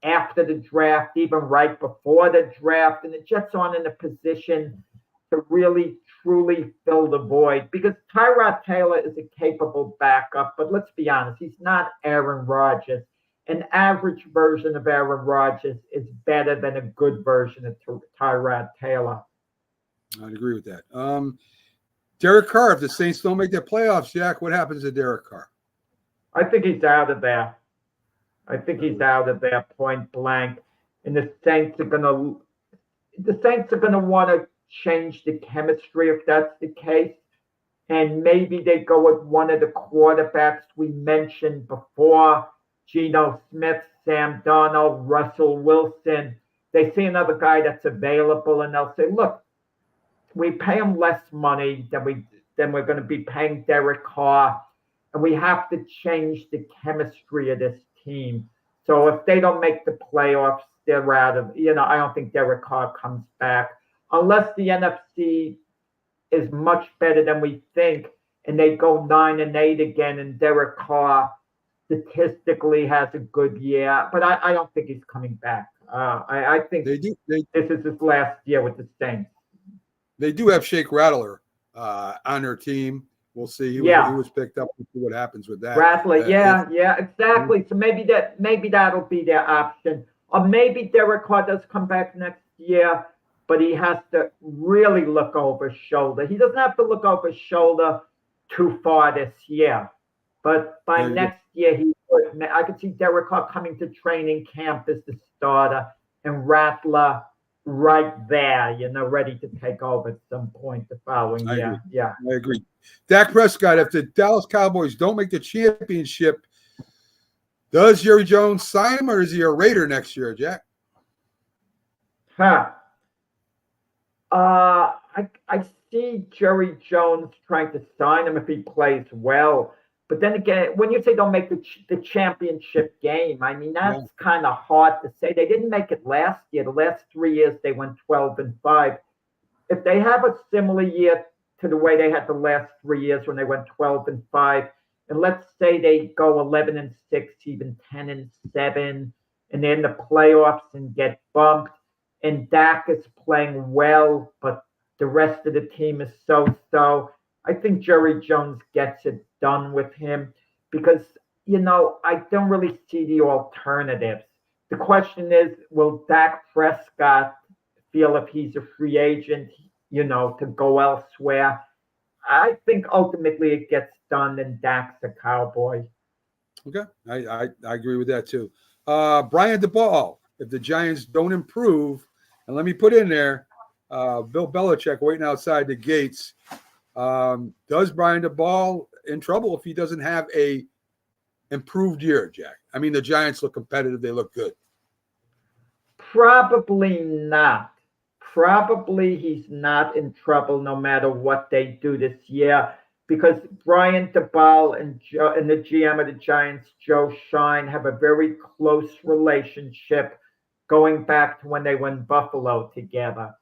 E: after the draft, even right before the draft, and the Jets aren't in a position to really truly fill the void, because Tyrod Taylor is a capable backup, but let's be honest, he's not Aaron Rodgers. An average version of Aaron Rodgers is better than a good version of Tyrod Taylor.
A: I'd agree with that. Derek Carr, if the Saints don't make their playoffs, Jack, what happens to Derek Carr?
E: I think he's out of there. I think he's out of there, point blank. And the Saints are gonna want to change the chemistry if that's the case. And maybe they go with one of the quarterbacks we mentioned before, Geno Smith, Sam Darnold, Russell Wilson. They see another guy that's available and they'll say, look, we pay him less money than we're going to be paying Derek Carr, and we have to change the chemistry of this team. So if they don't make the playoffs, they're out of, I don't think Derek Carr comes back unless the NFC is much better than we think and they go 9-8 again and Derek Carr statistically has a good year. But I don't think he's coming back. I think this is his last year with the Saints.
A: They do have Shake Rattler on their team. We'll see. He was picked up. We'll see what happens with that.
E: Rattler, exactly. So maybe that'll be their option. Or maybe Derek Carr does come back next year, but he has to really look over his shoulder. He doesn't have to look over his shoulder too far this year. But by next year, he would. I could see Derek Carr coming to training camp as the starter and Rattler right there, ready to take over at some point the following year. Yeah,
A: I agree. Dak Prescott, if the Dallas Cowboys don't make the championship, does Jerry Jones sign him or is he a Raider next year, Jack?
E: I see Jerry Jones trying to sign him if he plays well. But then again, when you say don't make the championship game, I mean, that's kind of hard to say. They didn't make it last year. The last 3 years, they went 12-5. If they have a similar year to the way they had the last 3 years when they went 12-5, and let's say they go 11-6, even 10-7, and they're in the playoffs and get bumped, and Dak is playing well, but the rest of the team is so-so, I think Jerry Jones gets it done with him because, I don't really see the alternatives. The question is, will Dak Prescott feel if he's a free agent, to go elsewhere? I think ultimately it gets done and Dak's a Cowboy.
A: Okay. I agree with that too. Brian DeBall, if the Giants don't improve, and let me put in there, Bill Belichick waiting outside the gates. Does Brian DeBall in trouble if he doesn't have a improved year, Jack? I mean, the Giants look competitive. They look good.
E: Probably not. Probably he's not in trouble no matter what they do this year because Brian DeBall and the GM of the Giants, Joe Shine, have a very close relationship going back to when they were in Buffalo together.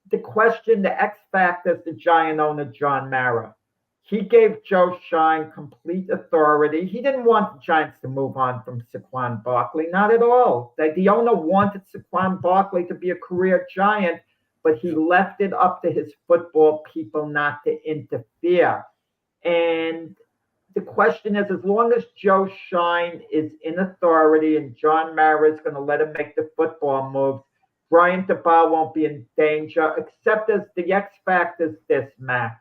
E: The question, the X factor is the Giant owner, John Mara. He gave Joe Shine complete authority. He didn't want the Giants to move on from Saquon Barkley, not at all. The owner wanted Saquon Barkley to be a career Giant, but he left it up to his football people not to interfere. And the question is, as long as Joe Shine is in authority and John Mara is going to let him make the football moves, Brian DeBall won't be in danger, except as the X factor is this, Mac.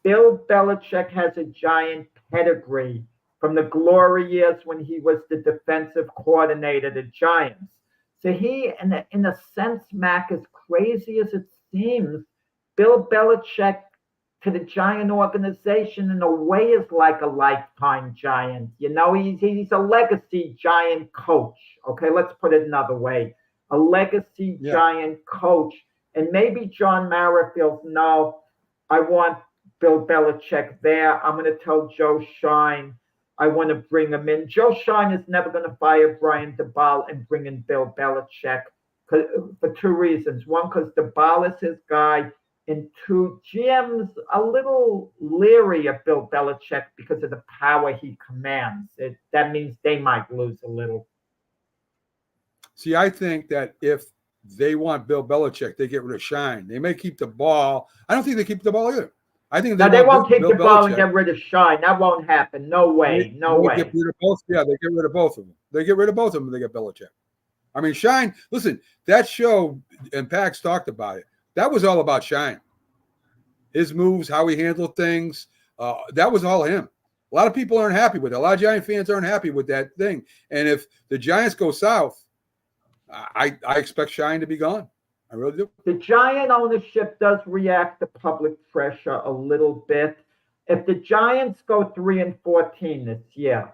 E: Bill Belichick has a Giant pedigree from the glory years when he was the defensive coordinator of the Giants. So he, in a sense, Mac, as crazy as it seems, Bill Belichick to the Giant organization in a way is like a lifetime Giant. You know, he's a legacy Giant coach. Okay, let's put it another way. A legacy Giant coach. And maybe John Mara feels, no, I want Bill Belichick there. I'm going to tell Joe Shine I want to bring him in. Joe Shine is never going to fire Brian DeBall and bring in Bill Belichick for two reasons. One, because DeBall is his guy. And two, GM's a little leery of Bill Belichick because of the power he commands. That means they might lose a little.
A: See, I think that if they want Bill Belichick, they get rid of Shine. They may keep the ball. I don't think they keep the ball either. I think
E: they won't keep the ball and get rid of Shine. That won't happen. No way. No way.
A: Get rid of both. Yeah, they get rid of both of them. They get rid of both of them when they get Belichick. I mean, Shine, listen, that show, and Pax talked about it, that was all about Shine. His moves, how he handled things, that was all him. A lot of people aren't happy with it. A lot of Giant fans aren't happy with that thing. And if the Giants go south, I expect Shine to be gone. I really do.
E: The Giant ownership does react to public pressure a little bit. If the Giants go 3-14 this year,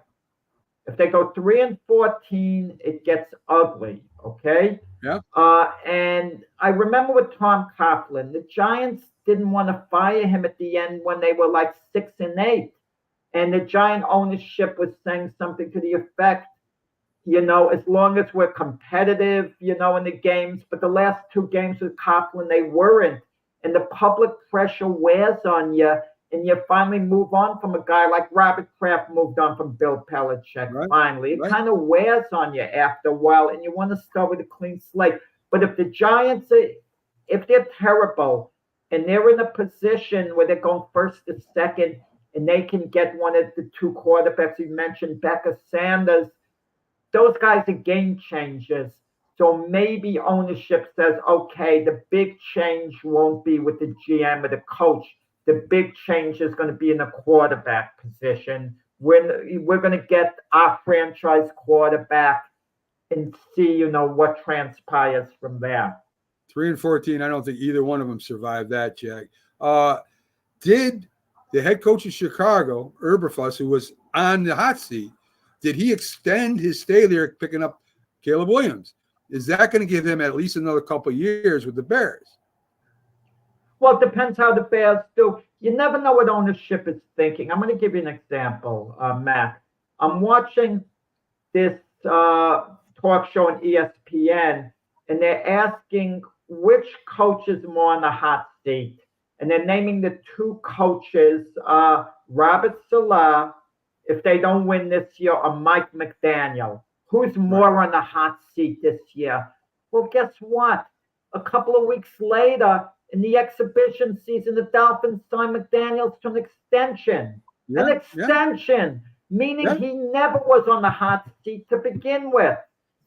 E: if they go 3-14, it gets ugly. Okay.
A: Yeah.
E: And I remember with Tom Coughlin, the Giants didn't want to fire him at the end when they were like 6-8, and the Giant ownership was saying something to the effect, you know, as long as we're competitive, you know, in the games. But the last two games with Coughlin, they weren't. And the public pressure wears on you, and you finally move on from a guy like Robert Kraft moved on from Bill Belichick. Right. Finally, it kind of wears on you after a while, and you want to start with a clean slate. But if the Giants, if they're terrible and they're in a position where they're going first to second, and they can get one of the two quarterbacks you mentioned, Becca Sanders, those guys are game changers. So maybe ownership says, okay, the big change won't be with the GM or the coach. The big change is going to be in the quarterback position. We're going to get our franchise quarterback and see, you know, what transpires from there.
A: 3-14, I don't think either one of them survived that, Jack. Did the head coach of Chicago, Eberflus, who was on the hot seat, did he extend his stay there picking up Caleb Williams? Is that going to give him at least another couple of years with the Bears?
E: Well, it depends how the Bears do. You never know what ownership is thinking. I'm going to give you an example, Matt. I'm watching this talk show on ESPN, and they're asking which coach is more on the hot seat. And they're naming the two coaches, Robert Saleh, if they don't win this year, or Mike McDaniel. Who's more on the hot seat this year? Well, guess what? A couple of weeks later, in the exhibition season, the Dolphins signed McDaniels to an extension. Meaning he never was on the hot seat to begin with.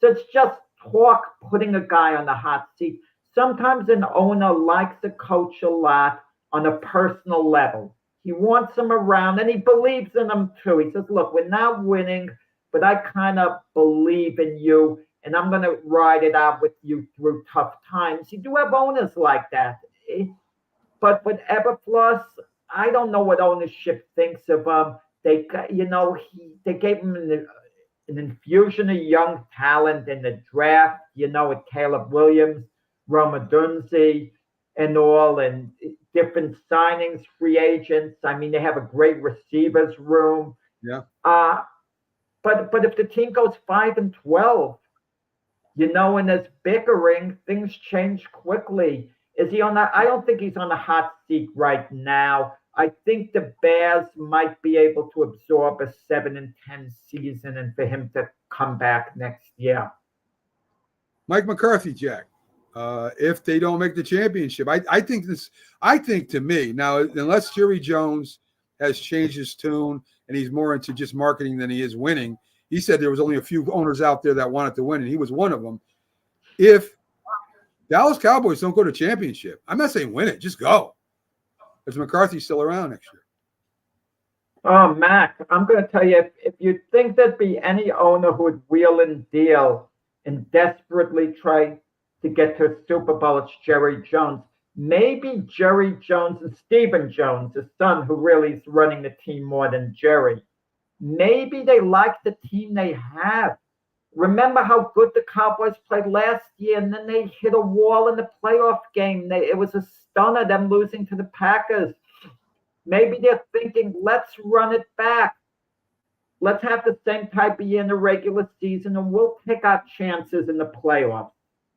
E: So it's just talk putting a guy on the hot seat. Sometimes an owner likes a coach a lot on a personal level. He wants him around, and he believes in him too. He says, look, we're not winning, but I kind of believe in you, and I'm going to ride it out with you through tough times. You do have owners like that. But with Eberflus, I don't know what ownership thinks of him. They gave him an infusion of young talent in the draft, you know, with Caleb Williams, Roma Dunze, and all, and different signings, free agents. I mean, they have a great receivers room.
A: Yeah.
E: But if the team goes 5-12, you know, and there's bickering, things change quickly. Is he on that? I don't think he's on the hot seat right now. I think the Bears might be able to absorb a 7-10 season, and for him to come back next year.
A: Mike McCarthy, Jack. If they don't make the championship, I think to me now, unless Jerry Jones has changed his tune and he's more into just marketing than he is winning. He said there was only a few owners out there that wanted to win, and he was one of them. If Dallas Cowboys don't go to championship, I'm not saying win it, just go. Is McCarthy still around next year?
E: Oh, Mac, I'm going to tell you, if you think there'd be any owner who would wheel and deal and desperately try to get to a Super Bowl, it's Jerry Jones. Maybe Jerry Jones and Stephen Jones, his son, who really is running the team more than Jerry. Maybe they like the team they have. Remember how good the Cowboys played last year, and then they hit a wall in the playoff game. It was a stunner, them losing to the Packers. Maybe they're thinking, let's run it back. Let's have the same type of year in the regular season, and we'll take our chances in the playoffs.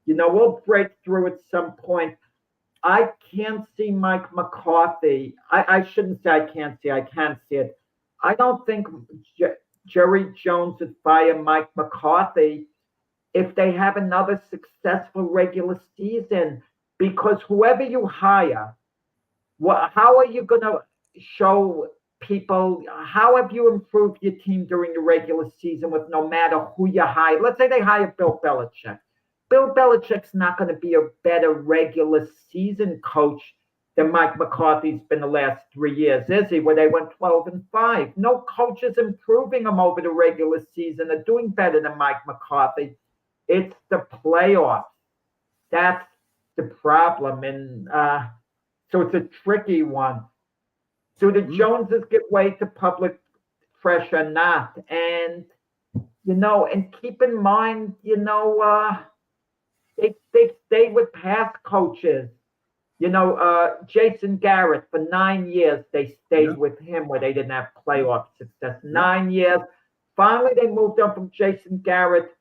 E: We'll break through at some point. I can't see Mike McCarthy. I shouldn't say I can't see it. I don't think Jerry Jones would fire Mike McCarthy if they have another successful regular season, because whoever you hire, how are you going to show people, how have you improved your team during the regular season with no matter who you hire? Let's say they hire Bill Belichick. Bill Belichick's not going to be a better regular season coach than Mike McCarthy's been the last 3 years, is he? Where they went 12-5. No coach is improving them over the regular season. They're doing better than Mike McCarthy. It's the playoffs. That's the problem. And so it's a tricky one. Do the Joneses give way to public pressure or not? And, and keep in mind, they stay with past coaches. Jason Garrett, for 9 years, they stayed with him where they didn't have playoff success. 9 years. Finally, they moved on from Jason Garrett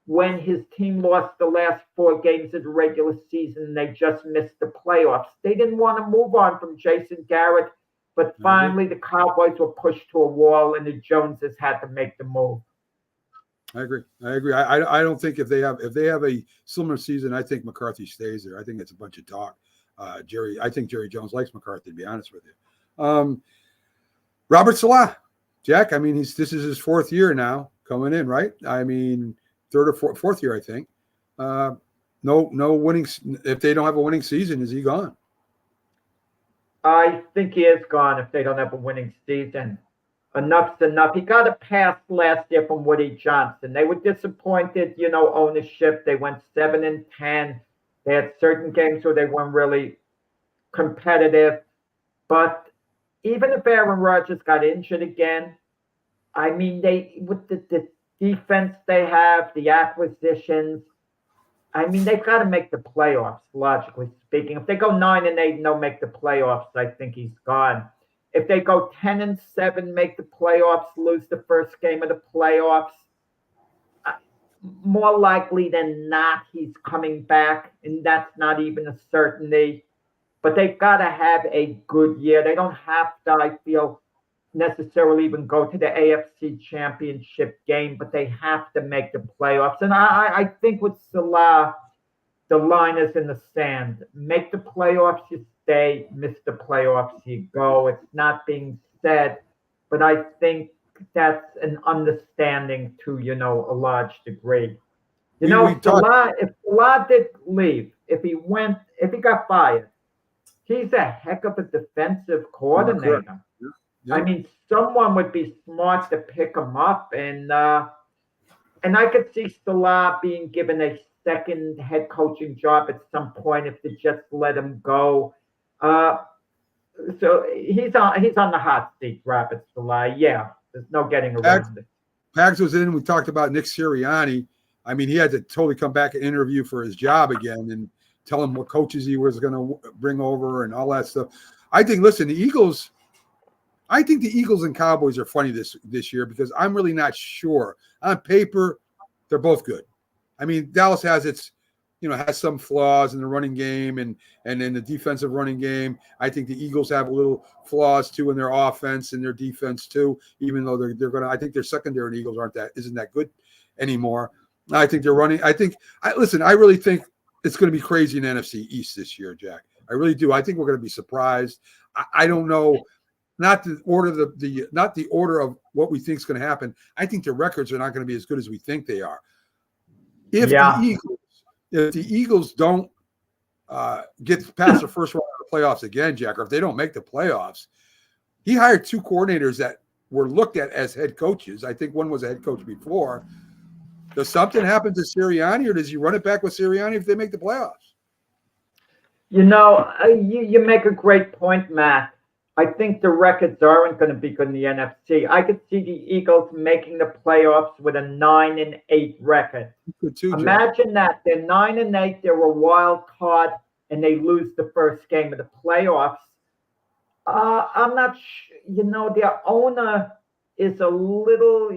E: when his team lost the last 4 games of the regular season and they just missed the playoffs. They didn't want to move on from Jason Garrett, but finally the Cowboys were pushed to a wall and the Joneses had to make the move.
A: I agree. I don't think if they have a similar season, I think McCarthy stays there. I think it's a bunch of talk. I think Jerry Jones likes McCarthy, to be honest with you. Robert Salah, Jack. I mean, this is his 4th year now coming in, right? I mean, 3rd or 4th year, I think. No winning. If they don't have a winning season, is he gone?
E: I think he is gone if they don't have a winning season. Enough's enough. He got a pass last year from Woody Johnson. They were disappointed, ownership. They went 7-10. They had certain games where they weren't really competitive. But even if Aaron Rodgers got injured again, I mean, with the defense they have, the acquisitions, I mean, they've got to make the playoffs, logically speaking. If they go 9-8 and don't make the playoffs, I think he's gone. If they go 10-7, make the playoffs, lose the first game of the playoffs, more likely than not, he's coming back, and that's not even a certainty. But they've got to have a good year. They don't have to, I feel, necessarily even go to the AFC Championship game, but they have to make the playoffs. And I think with Salah, the line is in the sand. Make the playoffs, you stay. Miss the playoffs, you go. It's not being said, but I think that's an understanding to, a large degree. If Salah did leave, if he got fired, he's a heck of a defensive coordinator. I mean, someone would be smart to pick him up, and I could see Salah being given a second head coaching job at some point if they just let him go. So he's on the hot seat, Robert Salah. Yeah, there's no getting around it.
A: Pags was in. We talked about Nick Sirianni. I mean, he had to totally come back and interview for his job again and tell him what coaches he was going to bring over and all that stuff. I think the Eagles and Cowboys are funny this year because I'm really not sure. On paper, they're both good. I mean, Dallas has has some flaws in the running game and in the defensive running game. I think the Eagles have a little flaws too in their offense and their defense too, even though I think their secondary and Eagles isn't that good anymore. I think they're running. I really think it's going to be crazy in the NFC East this year, Jack. I really do. I think we're going to be surprised. I don't know. Not the order of what we think is going to happen. I think the records are not going to be as good as we think they are. If the Eagles don't get past the first round of the playoffs again, Jack, or if they don't make the playoffs, he hired 2 coordinators that were looked at as head coaches. I think one was a head coach before. Does something happen to Sirianni, or does he run it back with Sirianni if they make the playoffs?
E: You know, you make a great point, Matt. I think the records aren't going to be good in the NFC. I could see the Eagles making the playoffs with a 9-8 record.
A: Good too, Jack.
E: Imagine that they're 9-8, they're a wild card, and they lose the first game of the playoffs. I'm not you know, their owner is a little,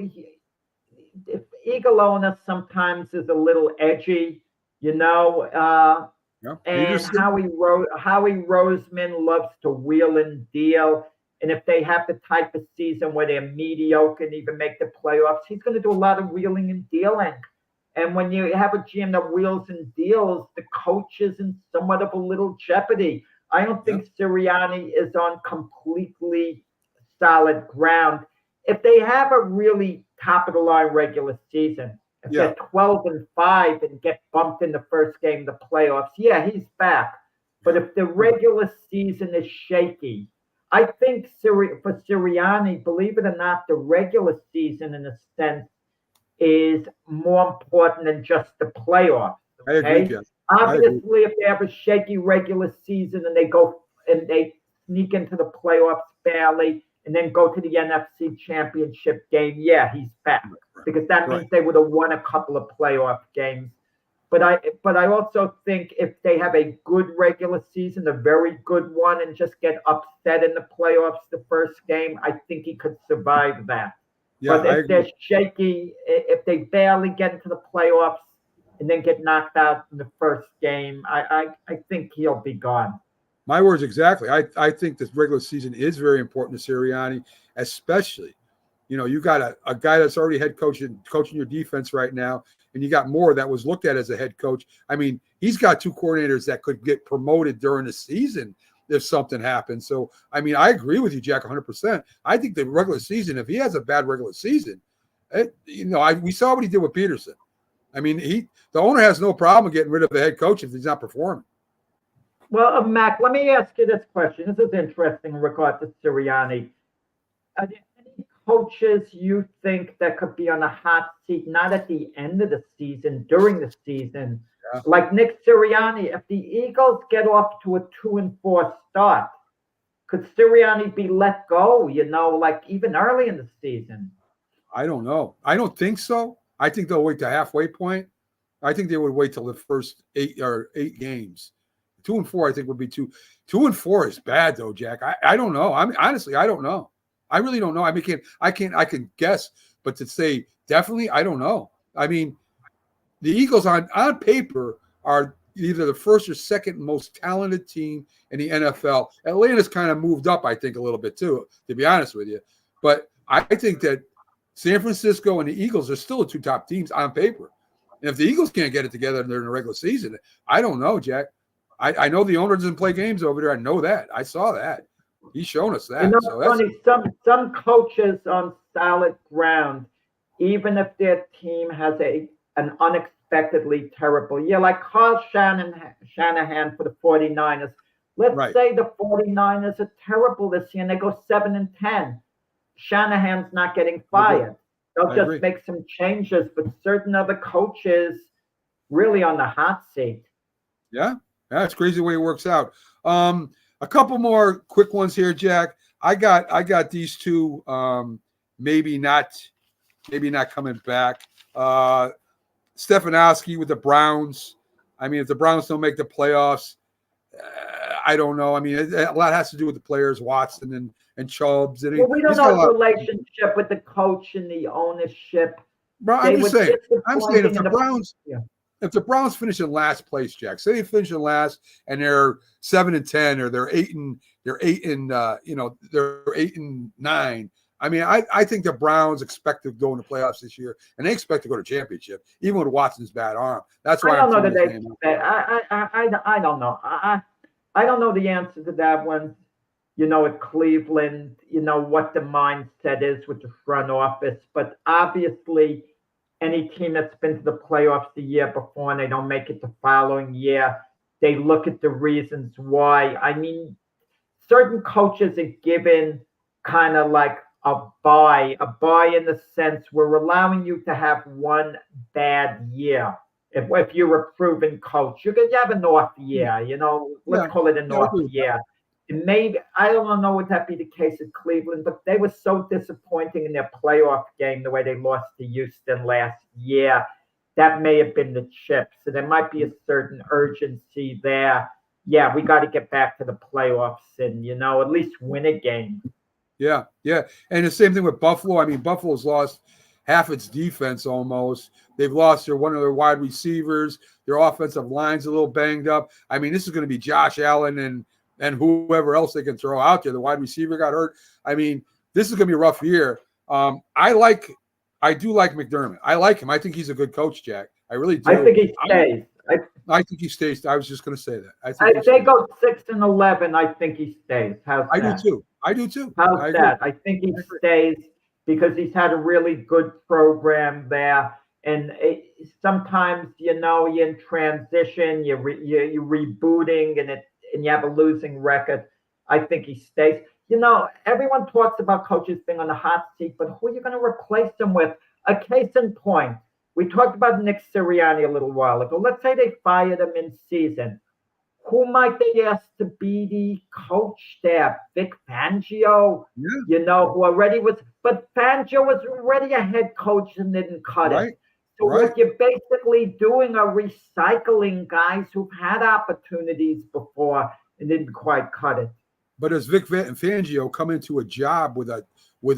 E: the Eagle owner sometimes is a little edgy, you know,
A: Yeah.
E: and Howie Roseman loves to wheel and deal. And if they have the type of season where they're mediocre and even make the playoffs, he's going to do a lot of wheeling and dealing. And when you have a GM that wheels and deals, the coach is in somewhat of a little jeopardy. I don't think Sirianni is on completely solid ground. If they have a really top of the line regular season, if they're 12-5 and get bumped in the first game of the playoffs, yeah, he's back. But if the regular season is shaky, I think for Sirianni, believe it or not, the regular season in a sense is more important than just the playoffs.
A: I agree, Jeff.
E: Obviously, if they have a shaky regular season and they go and they sneak into the playoffs barely and then go to the NFC Championship game, yeah, he's back, because that means they would have won a couple of playoff games. But I also think if they have a good regular season, a very good one, and just get upset in the playoffs the first game, I think he could survive that.
A: Yeah,
E: but if they're shaky, if they barely get into the playoffs and then get knocked out in the first game, I think he'll be gone.
A: My words exactly. I think this regular season is very important to Sirianni, especially, you know, you got a guy that's already head coaching your defense right now, and you got Moore that was looked at as a head coach. I mean, he's got two coordinators that could get promoted during the season if something happens. So, I mean, I agree with you, Jack, 100%. I think the regular season, if he has a bad regular season, we saw what he did with Peterson. I mean, the owner has no problem getting rid of the head coach if he's not performing.
E: Well, Mac, let me ask you this question. This is interesting in regard to Sirianni. Are there any coaches you think that could be on a hot seat, not at the end of the season, during the season? Yeah. Like Nick Sirianni, if the Eagles get off to a 2-4 start, could Sirianni be let go, you know, like even early in the season?
A: I don't know. I don't think so. I think they'll wait to halfway point. I think they would wait till the first eight games. 2-4, I think, would be 2-4 is bad though, Jack. I don't know. I mean, honestly, I don't know. I really don't know. I mean, I can guess, but to say definitely, I don't know. I mean, the Eagles on paper are either the first or second most talented team in the NFL. Atlanta's kind of moved up, I think, a little bit too, to be honest with you. But I think that San Francisco and the Eagles are still the two top teams on paper. And if the Eagles can't get it together during the regular season, I don't know, Jack. I know the owner doesn't play games over there. I know that. I saw that. He's shown us that.
E: You know,
A: so
E: funny, some coaches on solid ground, even if their team has an unexpectedly terrible year, like Carl Shanahan for the 49ers. Let's say the 49ers are terrible this year and they go 7-10. Shanahan's not getting fired. They'll just make some changes, but certain other coaches really on the hot seat.
A: Yeah. Yeah, it's crazy the way it works out. A couple more quick ones here, Jack. I got these two. Maybe not coming back. Stefanowski with the Browns. I mean, if the Browns don't make the playoffs, I don't know. I mean, a lot has to do with the players, Watson and Chubbs. And
E: we don't know the relationship with the coach and the ownership.
A: Bro, I'm just saying if the Browns. Yeah. If the Browns finish in last place, Jack, say they finish in last and they're 7-10 or they're 8-9. I mean, I think the Browns expect to go in the playoffs this year, and they expect to go to championship, even with Watson's bad arm. That's why
E: I don't know that they expect. I don't know. I don't know the answer to that one. You know, at Cleveland, you know what the mindset is with the front office, but obviously. Any team that's been to the playoffs the year before and they don't make it the following year, they look at the reasons why. I mean, certain coaches are given kind of like a buy in the sense we're allowing you to have one bad year. If you're a proven coach, you could have an off year, let's
A: Yeah.
E: call it an
A: Yeah, I
E: off
A: agree with
E: year. And maybe, I don't know would that be the case at Cleveland, but they were so disappointing in their playoff game, the way they lost to Houston last year. That may have been the chip. So there might be a certain urgency there. Yeah, we got to get back to the playoffs and, at least win a game.
A: Yeah, yeah. And the same thing with Buffalo. I mean, Buffalo's lost half its defense almost. They've lost one of their wide receivers. Their offensive line's a little banged up. I mean, this is going to be Josh Allen and whoever else they can throw out there. The wide receiver got hurt. I mean, this is going to be a rough year. I do like McDermott. I like him. I think he's a good coach, Jack. I really do.
E: I think he stays.
A: I think he stays. I was just going to say that.
E: If they go 6-11, I think he stays. How's
A: I
E: that?
A: do too. I do too.
E: How's
A: I
E: that?
A: agree.
E: I think he stays because he's had a really good program there. And sometimes, you're in transition, you're rebooting, and you have a losing record. I think he stays. Everyone talks about coaches being on the hot seat, but who are you going to replace them with? A case in point. We talked about Nick Sirianni a little while ago. Let's say they fired him in season. Who might they ask to be the coach there? Vic Fangio,
A: Yeah.
E: who already was, but Fangio was already a head coach and didn't cut
A: Right.
E: it. So
A: Right.
E: what you're basically doing are recycling guys who've had opportunities before and didn't quite cut it.
A: But does Vic Fangio come into a job with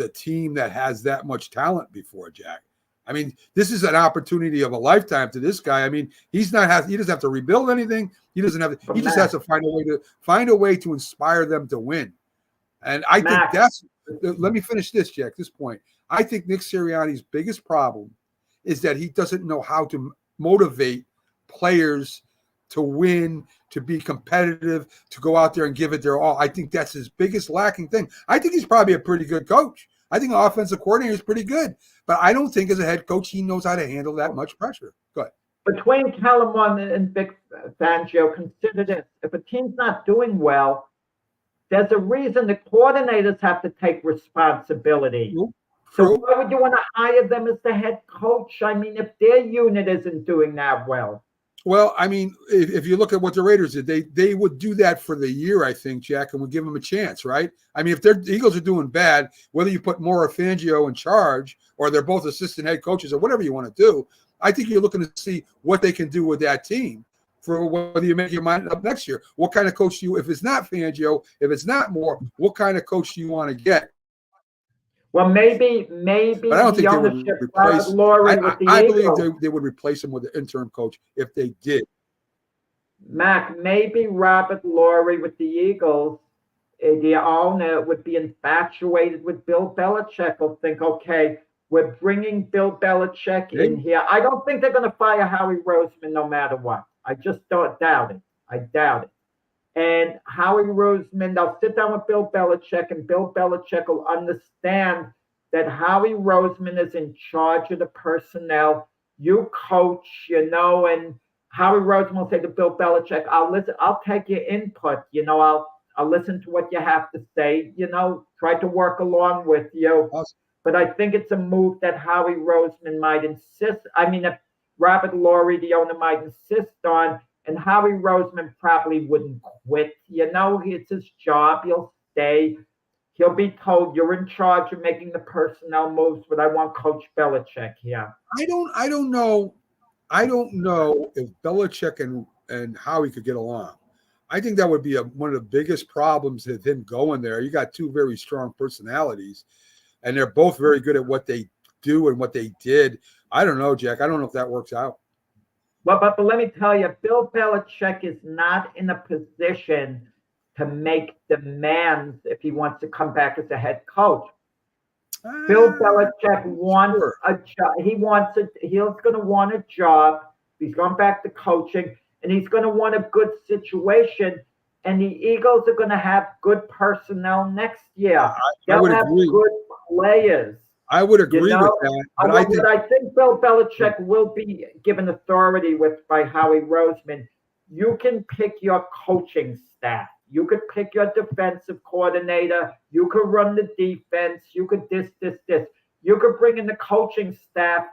A: a team that has that much talent before, Jack? I mean, this is an opportunity of a lifetime to this guy. I mean, he doesn't have to rebuild anything. He doesn't have to, he just has to find a way to inspire them to win. And I think let me finish this, Jack, this point. I think Nick Sirianni's biggest problem is that he doesn't know how to motivate players to win, to be competitive, to go out there and give it their all. I think that's his biggest lacking thing. I think he's probably a pretty good coach. I think an offensive coordinator is pretty good, but I don't think as a head coach he knows how to handle that much pressure. Go ahead.
E: Between Kellen and Vic Fangio, consider this. If a team's not doing well, there's a reason the coordinators have to take responsibility. So why would you want to hire them as the head coach? I mean, if their unit isn't doing that well.
A: Well, I mean, if you look at what the Raiders did, they would do that for the year, I think, Jack, and would give them a chance, right? I mean, if the Eagles are doing bad, whether you put Maura Fangio in charge or they're both assistant head coaches or whatever you want to do, I think you're looking to see what they can do with that team for whether you make your mind up next year. What kind of coach do you, if it's not Fangio, if it's not Moore, what kind of coach do you want to get?
E: Well, maybe
A: But I don't think they would replace. I believe they would replace him with an interim coach if they did.
E: Mac, maybe Robert Lurie with the Eagles, the owner would be infatuated with Bill Belichick. Will think, okay, we're bringing Bill Belichick in here. I don't think they're going to fire Howie Roseman no matter what. I just don't doubt it. I doubt it. And Howie Roseman, they'll sit down with Bill Belichick, and Bill Belichick will understand that Howie Roseman is in charge of the personnel. You coach, and Howie Roseman will say to Bill Belichick, I'll listen, I'll take your input, I'll listen to what you have to say, try to work along with you.
A: Awesome.
E: But I think it's a move that Howie Roseman might insist. I mean, if Robert Lurie, the owner, might insist on, and Howie Roseman probably wouldn't quit. It's his job. He'll stay. He'll be told, you're in charge of making the personnel moves, but I want Coach Belichick here.
A: I don't know if Belichick and Howie could get along. I think that would be one of the biggest problems of him going there. You got two very strong personalities, and they're both very good at what they do and what they did. I don't know, Jack. I don't know if that works out.
E: Well, but let me tell you, Bill Belichick is not in a position to make demands if he wants to come back as a head coach. Bill Belichick wants a job. He's going to want a job. He's going back to coaching, and he's going to want a good situation. And the Eagles are going to have good personnel next year. They'll have good players.
A: I would agree with that. But
E: I think Bill Belichick will be given authority by Howie Roseman. You can pick your coaching staff. You could pick your defensive coordinator. You could run the defense. You could this. You could bring in the coaching staff,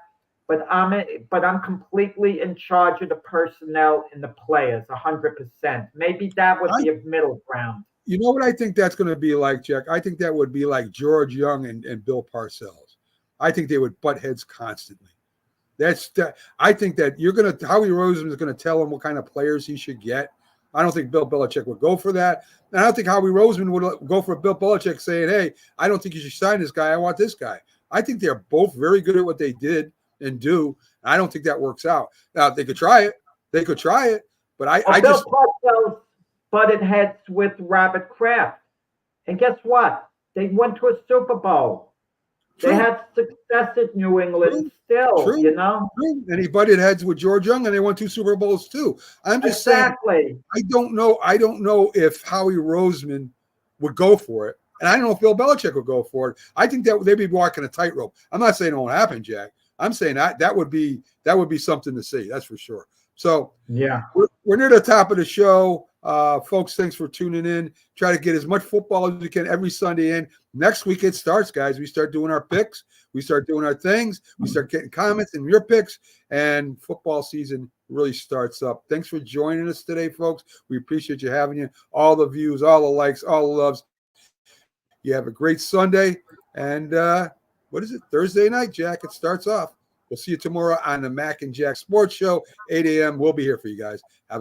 E: but I'm completely in charge of the personnel and the players, 100%. Maybe that would be a middle ground.
A: You know what I think that's going to be like, Jack? I think that would be like George Young and Bill Parcells. I think they would butt heads constantly. I think that Howie Roseman is going to tell him what kind of players he should get. I don't think Bill Belichick would go for that. And I don't think Howie Roseman would go for Bill Belichick saying, hey, I don't think you should sign this guy. I want this guy. I think they're both very good at what they did and do. I don't think that works out. Now, they could try it. But I
E: Bill
A: just –
E: Parcells butted heads with Robert Kraft. And guess what? They went to a Super Bowl.
A: True.
E: They had success at New England still,
A: True.
E: you know?
A: And he butted heads with George Young, and they won 2 Super Bowls too. I'm just saying, I don't know if Howie Roseman would go for it, and I don't know if Bill Belichick would go for it. I think that they'd be walking a tightrope. I'm not saying it won't happen, Jack. I'm saying that would be something to see. That's for sure. So
E: yeah,
A: we're near the top of the show. Folks, thanks for tuning in. Try to get as much football as we can every Sunday in. Next week it starts, guys. We start doing our picks. We start doing our things. We start getting comments and your picks, and football season really starts up. Thanks for joining us today, folks. We appreciate you having you. All the views, all the likes, all the loves. You have a great Sunday. And what is it? Thursday night, Jack. It starts off. We'll see you tomorrow on the Mac and Jack Sports Show, 8 a.m. We'll be here for you guys. Have